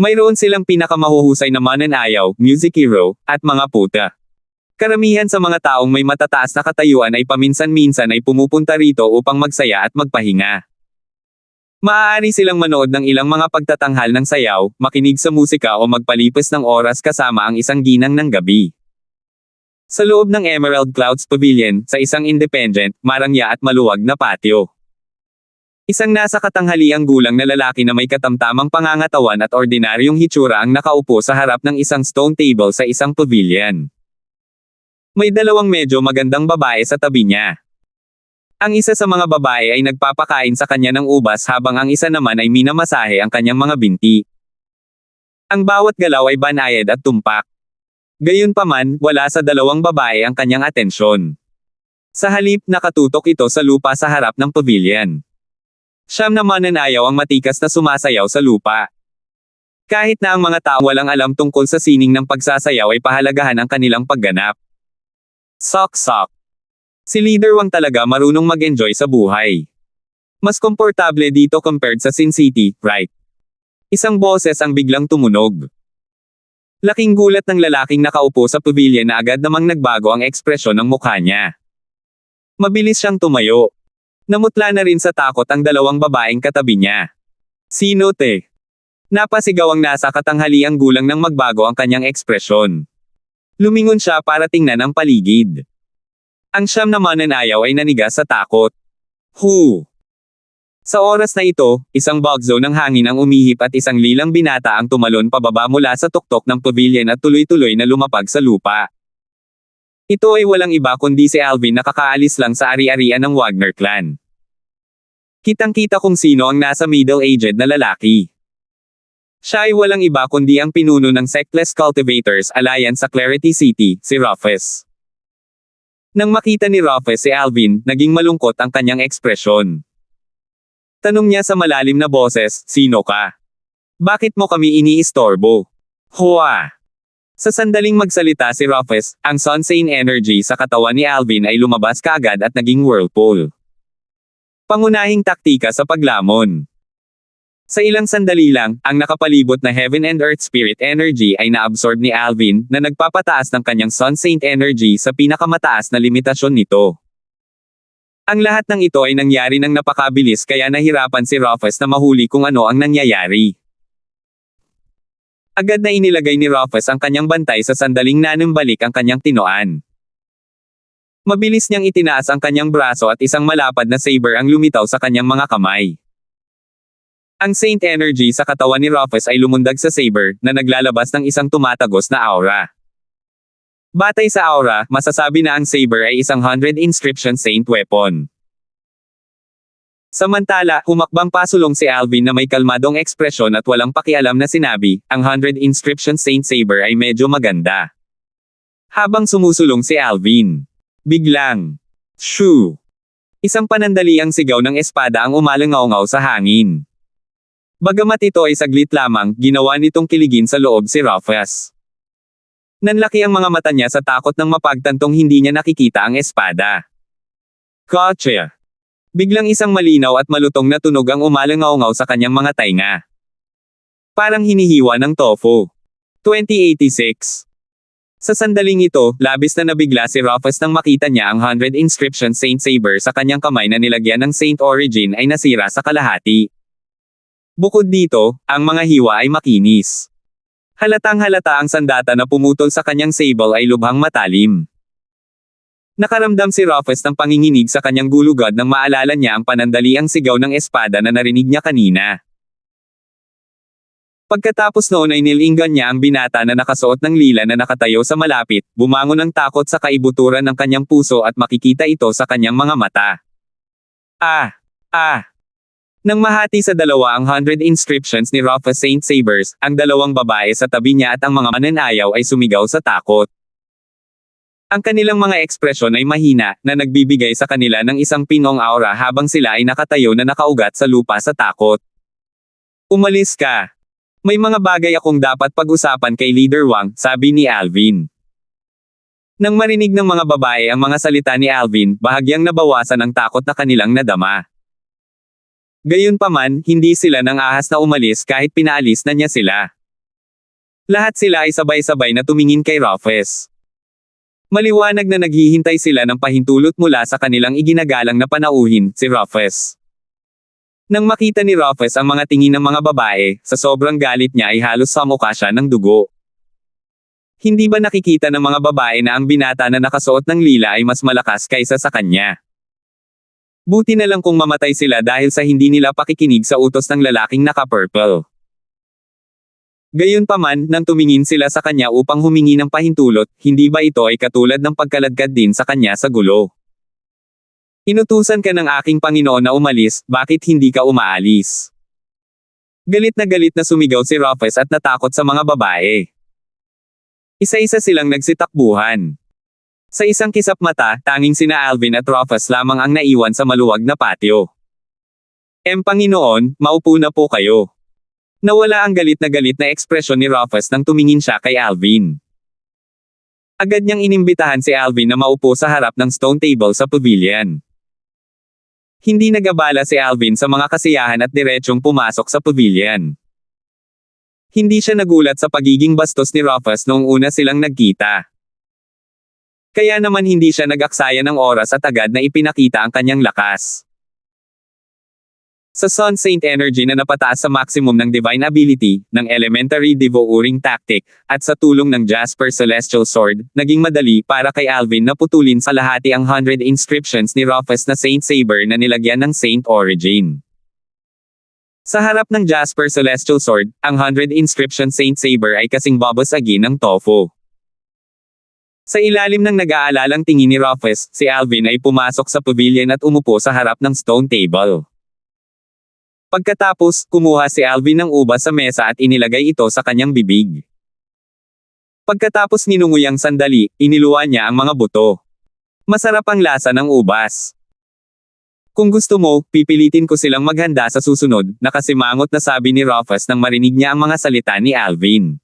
Mayroon silang pinakamahuhusay na mananayaw, music hero, at mga puta. Karamihan sa mga taong may matataas na katayuan ay paminsan-minsan ay pumupunta rito upang magsaya at magpahinga. Maaari silang manood ng ilang mga pagtatanghal ng sayaw, makinig sa musika o magpalipas ng oras kasama ang isang ginang ng gabi. Sa loob ng Emerald Clouds Pavilion, sa isang independent, marangya at maluwag na patio. Isang nasa katanghaliang gulang na lalaki na may katamtamang pangangatawan at ordinaryong hitsura ang nakaupo sa harap ng isang stone table sa isang pavilion. May 2 medyo magandang babae sa tabi niya. Ang isa sa mga babae ay nagpapakain sa kanya ng ubas habang ang isa naman ay minamasahe ang kanyang mga binti. Ang bawat galaw ay banayad at tumpak. Gayunpaman, wala sa 2 babae ang kanyang atensyon. Sa halip, nakatutok ito sa lupa sa harap ng pavilion. Siyam na mananayaw ang matikas na sumasayaw sa lupa. Kahit na ang mga tao walang alam tungkol sa sining ng pagsasayaw ay pahalagahan ang kanilang pagganap. Sok-sok. Si Leader Wang talaga marunong mag-enjoy sa buhay. Mas komportable dito compared sa Sin City, right? Isang boses ang biglang tumunog. Laking gulat ng lalaking nakaupo sa pavilion na agad namang nagbago ang ekspresyon ng mukha niya. Mabilis siyang tumayo. Namutla na rin sa takot ang 2 babaeng katabi niya. Sino te? Napasigaw ang nasa katanghaliang gulang nang magbago ang kanyang ekspresyon. Lumingon siya para tingnan ang paligid. Ang 9 na mananayaw ay nanigas sa takot. Hu! Sa oras na ito, isang bog zone ng hangin ang umihip at isang lilang binata ang tumalon pababa mula sa tuktok ng pavilion at tuloy-tuloy na lumapag sa lupa. Ito ay walang iba kundi si Alvin na kakaalis lang sa ari-arian ng Wagner clan. Kitang-kita kung sino ang nasa middle-aged na lalaki. Siya ay walang iba kundi ang pinuno ng Sectless Cultivators Alliance sa Clarity City, si Rufus. Nang makita ni Rufus si Alvin, naging malungkot ang kanyang ekspresyon. Tanong niya sa malalim na boses, "Sino ka? Bakit mo kami iniistorbo?" Hua! Sa sandaling magsalita si Rufus, ang Sunsane energy sa katawan ni Alvin ay lumabas kaagad at naging whirlpool. Pangunahing taktika sa paglamon. Sa ilang sandali lang, ang nakapalibot na Heaven and Earth Spirit energy ay naabsorb ni Alvin, na nagpapataas ng kanyang Sun Saint energy sa pinakamataas na limitasyon nito. Ang lahat ng ito ay nangyari ng napakabilis kaya nahirapan si Rufus na mahuli kung ano ang nangyayari. Agad na inilagay ni Rufus ang kanyang bantay sa sandaling nanumbalik ang kanyang tinoan. Mabilis niyang itinaas ang kanyang braso at isang malapad na saber ang lumitaw sa kanyang mga kamay. Ang Saint Energy sa katawan ni Rufus ay lumundag sa saber, na naglalabas ng isang tumatagos na aura. Batay sa aura, masasabi na ang saber ay isang 100 inscription saint weapon. Samantala, humakbang pasulong si Alvin na may kalmadong ekspresyon at walang pakialam na sinabi, ang 100 inscription saint saber ay medyo maganda. Habang sumusulong si Alvin, biglang, shoo! Isang panandaliang sigaw ng espada ang umalangaw-ngaw sa hangin. Bagamat ito ay saglit lamang, ginawa nitong kiligin sa loob si Rufus. Nanlaki ang mga mata niya sa takot nang mapagtantong hindi niya nakikita ang espada. Gotcha! Biglang isang malinaw at malutong na tunog ang umalangaw-ngaw sa kanyang mga tainga. Parang hinihiwa ng tofu. 2086. Sa sandaling ito, labis na nabigla si Rufus nang makita niya ang 100 inscription saint saber sa kanyang kamay na nilagyan ng Saint Origin ay nasira sa kalahati. Bukod dito, ang mga hiwa ay makinis. Halatang-halata ang sandata na pumutol sa kanyang sable ay lubhang matalim. Nakaramdam si Rufus ng panginginig sa kanyang gulugad nang maalala niya ang panandaliang sigaw ng espada na narinig niya kanina. Pagkatapos noon ay nilinggan niya ang binata na nakasuot ng lila na nakatayo sa malapit, bumangon ng takot sa kaibuturan ng kanyang puso at makikita ito sa kanyang mga mata. Nang mahati sa dalawa ang 100 inscriptions ni Rufus Saint Sabers, ang dalawang babae sa tabi niya at ang mga mananayaw ay sumigaw sa takot. Ang kanilang mga ekspresyon ay mahina, na nagbibigay sa kanila ng isang pinong aura habang sila ay nakatayo na nakaugat sa lupa sa takot. Umalis ka! May mga bagay akong dapat pag-usapan kay Leader Wang, sabi ni Alvin. Nang marinig ng mga babae ang mga salita ni Alvin, bahagyang nabawasan ang takot na kanilang nadama. Gayunpaman, hindi sila nang ahas na umalis kahit pinaalis na niya sila. Lahat sila ay sabay-sabay na tumingin kay Rufus. Maliwanag na naghihintay sila ng pahintulot mula sa kanilang iginagalang na panauhin, si Rufus. Nang makita ni Rufus ang mga tingin ng mga babae, sa sobrang galit niya ay halos samukha siya ng dugo. Hindi ba nakikita ng mga babae na ang binata na nakasuot ng lila ay mas malakas kaysa sa kanya? Buti na lang kung mamatay sila dahil sa hindi nila pakikinig sa utos ng lalaking naka-purple. Gayunpaman, nang tumingin sila sa kanya upang humingi ng pahintulot, hindi ba ito ay katulad ng pagkaladkad din sa kanya sa gulo? Inutusan ka ng aking Panginoon na umalis, bakit hindi ka umaalis? Galit na sumigaw si Rufus at natakot sa mga babae. Isa-isa silang nagsitakbuhan. Sa isang kisap mata, tanging sina Alvin at Rufus lamang ang naiwan sa maluwag na patio. Panginoon, maupo na po kayo. Nawala ang galit na ekspresyon ni Rufus nang tumingin siya kay Alvin. Agad niyang inimbitahan si Alvin na maupo sa harap ng stone table sa pavilion. Hindi nagabala si Alvin sa mga kasiyahan at diretsyong pumasok sa pavilion. Hindi siya nagulat sa pagiging bastos ni Rufus noong una silang nagkita. Kaya naman hindi siya nag-aksaya ng oras at agad na ipinakita ang kanyang lakas. Sa Sun Saint Energy na napataas sa maximum ng Divine Ability, ng Elementary Devouring Tactic, at sa tulong ng Jasper Celestial Sword, naging madali para kay Alvin na putulin sa lahati ang 100 inscriptions ni Rufus na Saint Saber na nilagyan ng Saint Origin. Sa harap ng Jasper Celestial Sword, ang 100 inscription Saint Saber ay kasing babasagin ng tofu. Sa ilalim ng nag-aalalang tingin ni Rufus, si Alvin ay pumasok sa pavilion at umupo sa harap ng stone table. Pagkatapos, kumuha si Alvin ng ubas sa mesa at inilagay ito sa kanyang bibig. Pagkatapos ninunguyang sandali, iniluwa niya ang mga buto. Masarap ang lasa ng ubas. Kung gusto mo, pipilitin ko silang maghanda sa susunod, nakasimangot na sabi ni Rufus nang marinig niya ang mga salita ni Alvin.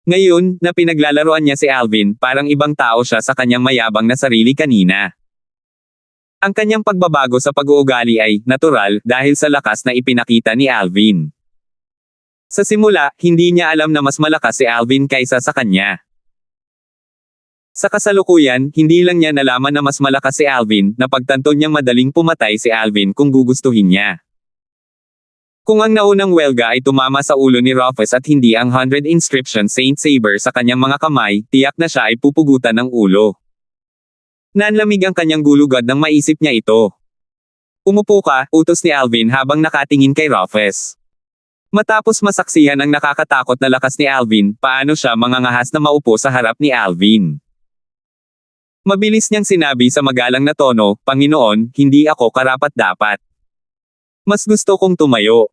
Ngayon, na pinaglalaroan niya si Alvin, parang ibang tao siya sa kanyang mayabang na sarili kanina. Ang kanyang pagbabago sa pag-uugali ay natural dahil sa lakas na ipinakita ni Alvin. Sa simula, hindi niya alam na mas malakas si Alvin kaysa sa kanya. Sa kasalukuyan, hindi lang niya nalaman na mas malakas si Alvin, napagtanto niyang madaling pumatay si Alvin kung gugustuhin niya. Kung ang naunang welga ay tumama sa ulo ni Rufus at hindi ang 100 inscription Saint Saber sa kanyang mga kamay, tiyak na siya ay pupugutan ng ulo. Nanlamig ang kanyang gulugad nang maisip niya ito. Umupo ka, utos ni Alvin habang nakatingin kay Rufus. Matapos masaksihan ang nakakatakot na lakas ni Alvin, paano siya mangangahas na maupo sa harap ni Alvin. Mabilis niyang sinabi sa magalang na tono, Panginoon, hindi ako karapat-dapat. Mas gusto kong tumayo.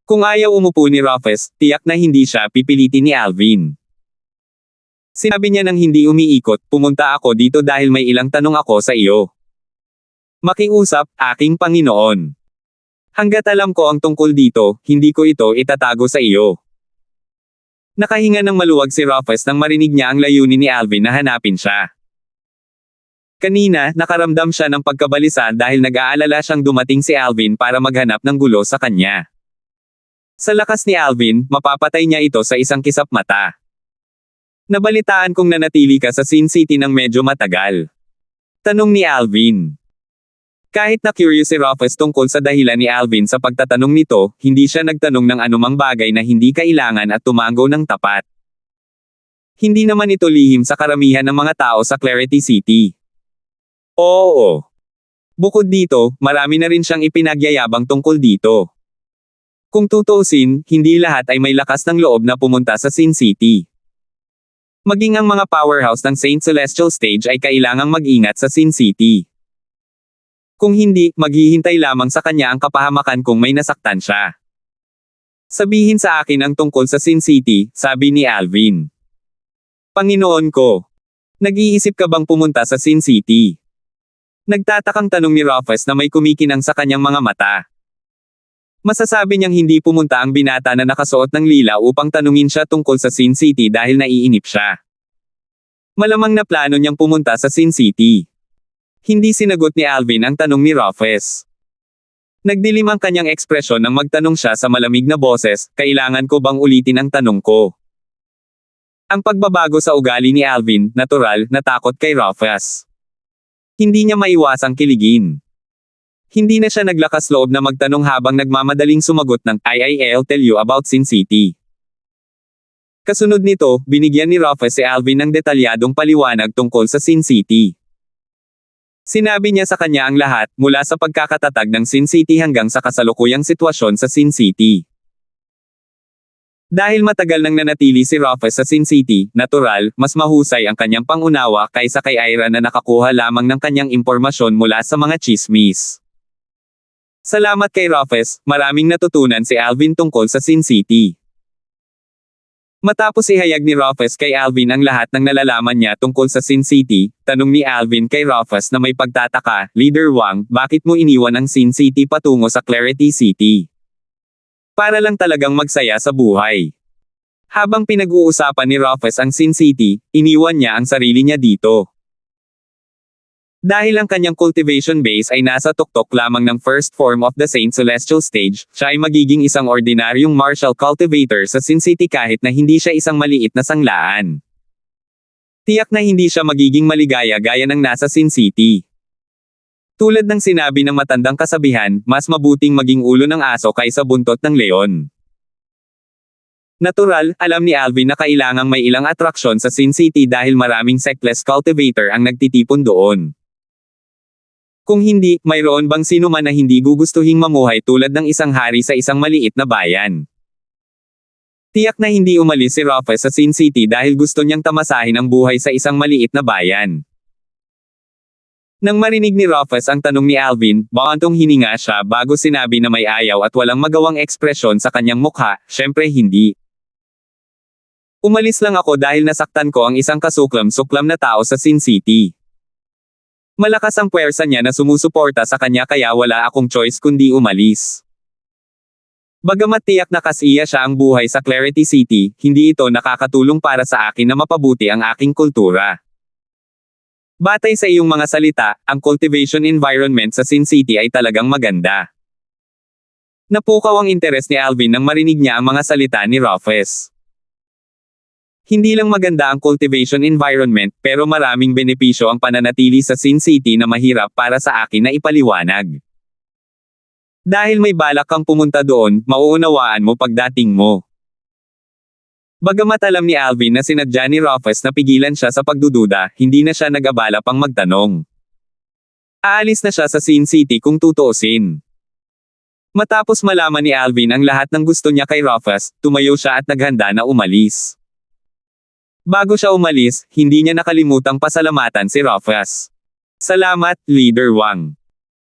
Kung ayaw umupo ni Rufus, tiyak na hindi siya pipilitin ni Alvin. Sinabi niya nang hindi umiikot, pumunta ako dito dahil may ilang tanong ako sa iyo. Makiusap, aking Panginoon. Hanggat alam ko ang tungkol dito, hindi ko ito itatago sa iyo. Nakahinga ng maluwag si Rufus nang marinig niya ang layunin ni Alvin na hanapin siya. Kanina, nakaramdam siya ng pagkabalisa dahil nag-aalala siyang dumating si Alvin para maghanap ng gulo sa kanya. Sa lakas ni Alvin, mapapatay niya ito sa isang kisap mata. Nabalitaan kong nanatili ka sa Sin City ng medyo matagal. Tanong ni Alvin. Kahit na curious si Rufus tungkol sa dahilan ni Alvin sa pagtatanong nito, hindi siya nagtanong ng anumang bagay na hindi kailangan at tumango ng tapat. Hindi naman ito lihim sa karamihan ng mga tao sa Clarity City. Oo. Bukod dito, marami na rin siyang ipinagyayabang tungkol dito. Kung tutuusin, hindi lahat ay may lakas ng loob na pumunta sa Sin City. Maging ang mga powerhouse ng Saint Celestial Stage ay kailangang mag-ingat sa Sin City. Kung hindi, maghihintay lamang sa kanya ang kapahamakan kung may nasaktan siya. Sabihin sa akin ang tungkol sa Sin City, sabi ni Alvin. Panginoon ko. Nag-iisip ka bang pumunta sa Sin City? Nagtatakang tanong ni Rufus na may kumikinang sa kanyang mga mata. Masasabi niyang hindi pumunta ang binata na nakasuot ng lila upang tanungin siya tungkol sa Sin City dahil naiinip siya. Malamang na plano niyang pumunta sa Sin City. Hindi sinagot ni Alvin ang tanong ni Rufus. Nagdilim ang kanyang ekspresyon nang magtanong siya sa malamig na boses, kailangan ko bang ulitin ang tanong ko? Ang pagbabago sa ugali ni Alvin, natural, natakot kay Rufus. Hindi niya maiwasang kiligin. Hindi na siya naglakas loob na magtanong habang nagmamadaling sumagot ng, I'll tell you about Sin City. Kasunod nito, binigyan ni Rufus si Alvin ng detalyadong paliwanag tungkol sa Sin City. Sinabi niya sa kanya ang lahat, mula sa pagkakatatag ng Sin City hanggang sa kasalukuyang sitwasyon sa Sin City. Dahil matagal nang nanatili si Rufus sa Sin City, natural, mas mahusay ang kanyang pangunawa kaysa kay Ira na nakakuha lamang ng kanyang impormasyon mula sa mga chismis. Salamat kay Rufus, maraming natutunan si Alvin tungkol sa Sin City. Matapos ihayag ni Rufus kay Alvin ang lahat ng nalalaman niya tungkol sa Sin City, tanong ni Alvin kay Rufus na may pagtataka, Leader Wang, bakit mo iniwan ang Sin City patungo sa Clarity City? Para lang talagang magsaya sa buhay. Habang pinag-uusapan ni Rufus ang Sin City, iniwan niya ang sarili niya dito. Dahil ang kanyang cultivation base ay nasa tuktok lamang ng first form of the Saint Celestial Stage, siya ay magiging isang ordinaryong martial cultivator sa Sin City kahit na hindi siya isang maliit na sanglaan. Tiyak na hindi siya magiging maligaya gaya ng nasa Sin City. Tulad ng sinabi ng matandang kasabihan, mas mabuting maging ulo ng aso kaysa buntot ng leon. Natural, alam ni Alvin na kailangang may ilang atraksyon sa Sin City dahil maraming sectless cultivator ang nagtitipon doon. Kung hindi, mayroon bang sino man na hindi gugustuhing mamuhay tulad ng isang hari sa isang maliit na bayan? Tiyak na hindi umalis si Rufus sa Sin City dahil gusto niyang tamasahin ang buhay sa isang maliit na bayan. Nang marinig ni Rufus ang tanong ni Alvin, bangantong hininga siya bago sinabi na may ayaw at walang magawang ekspresyon sa kanyang mukha, syempre hindi. Umalis lang ako dahil nasaktan ko ang isang kasuklam-suklam na tao sa Sin City. Malakas ang puwersa niya na sumusuporta sa kanya kaya wala akong choice kundi umalis. Bagamat tiyak na kasiya siya ang buhay sa Clarity City, hindi ito nakakatulong para sa akin na mapabuti ang aking kultura. Batay sa iyong mga salita, ang cultivation environment sa Sin City ay talagang maganda. Napukaw ang interes ni Alvin nang marinig niya ang mga salita ni Rufus. Hindi lang maganda ang cultivation environment, pero maraming benepisyo ang pananatili sa Sin City na mahirap para sa akin na ipaliwanag. Dahil may balak kang pumunta doon, mauunawaan mo pagdating mo. Bagamat alam ni Alvin na sinadya ni Rufus na pigilan siya sa pagdududa, hindi na siya nag-abala pang magtanong. Aalis na siya sa Sin City kung tutuusin. Matapos malaman ni Alvin ang lahat ng gusto niya kay Rufus, tumayo siya at naghanda na umalis. Bago siya umalis, hindi niya nakalimutang pasalamatan si Rufus. Salamat, Leader Wang.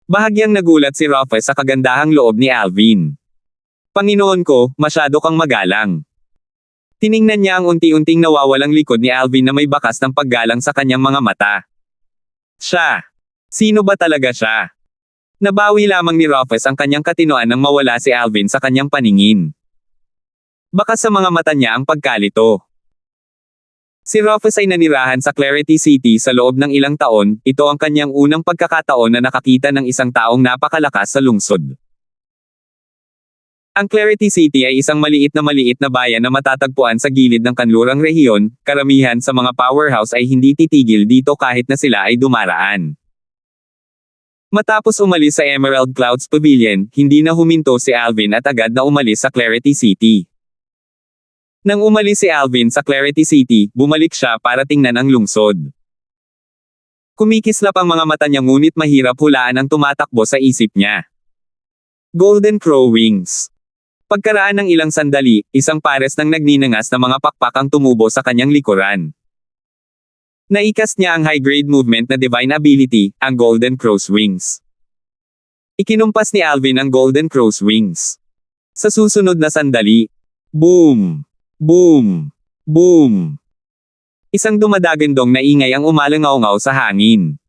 Bahagyang nagulat si Rufus sa kagandahang loob ni Alvin. Panginoon ko, masyado kang magalang. Tiningnan niya ang unti-unting nawawalang likod ni Alvin na may bakas ng paggalang sa kanyang mga mata. Siya. Sino ba talaga siya? Nabawi lamang ni Rufus ang kanyang katinoan nang mawala si Alvin sa kanyang paningin. Baka sa mga mata niya ang pagkalito. Si Rufus ay nanirahan sa Clarity City sa loob ng ilang taon, ito ang kanyang unang pagkakataon na nakakita ng isang taong napakalakas sa lungsod. Ang Clarity City ay isang maliit na bayan na matatagpuan sa gilid ng kanlurang rehiyon, karamihan sa mga powerhouse ay hindi titigil dito kahit na sila ay dumaraan. Matapos umalis sa Emerald Clouds Pavilion, hindi na huminto si Alvin at agad na umalis sa Clarity City. Nang umalis si Alvin sa Clarity City, bumalik siya para tingnan ang lungsod. Kumikislap ang mga mata niya ngunit mahirap hulaan ang tumatakbo sa isip niya. Golden Crow Wings. Pagkaraan ng ilang sandali, isang pares ng nagninangas na mga pakpak ang tumubo sa kanyang likuran. Naikas niya ang high-grade movement na divine ability, ang Golden Crow's Wings. Ikinumpas ni Alvin ang Golden Crow's Wings. Sa susunod na sandali, boom! Boom! Boom! Isang dumadagandong na ingay ang umalangaw-ngaw sa hangin.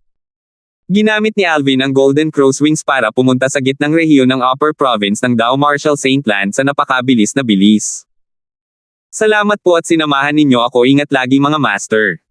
Ginamit ni Alvin ang Golden Crow's Wings para pumunta sa gitnang rehiyon ng Upper Province ng Dao Marshall St. Land sa napakabilis na bilis. Salamat po at sinamahan ninyo ako, ingat lagi mga master.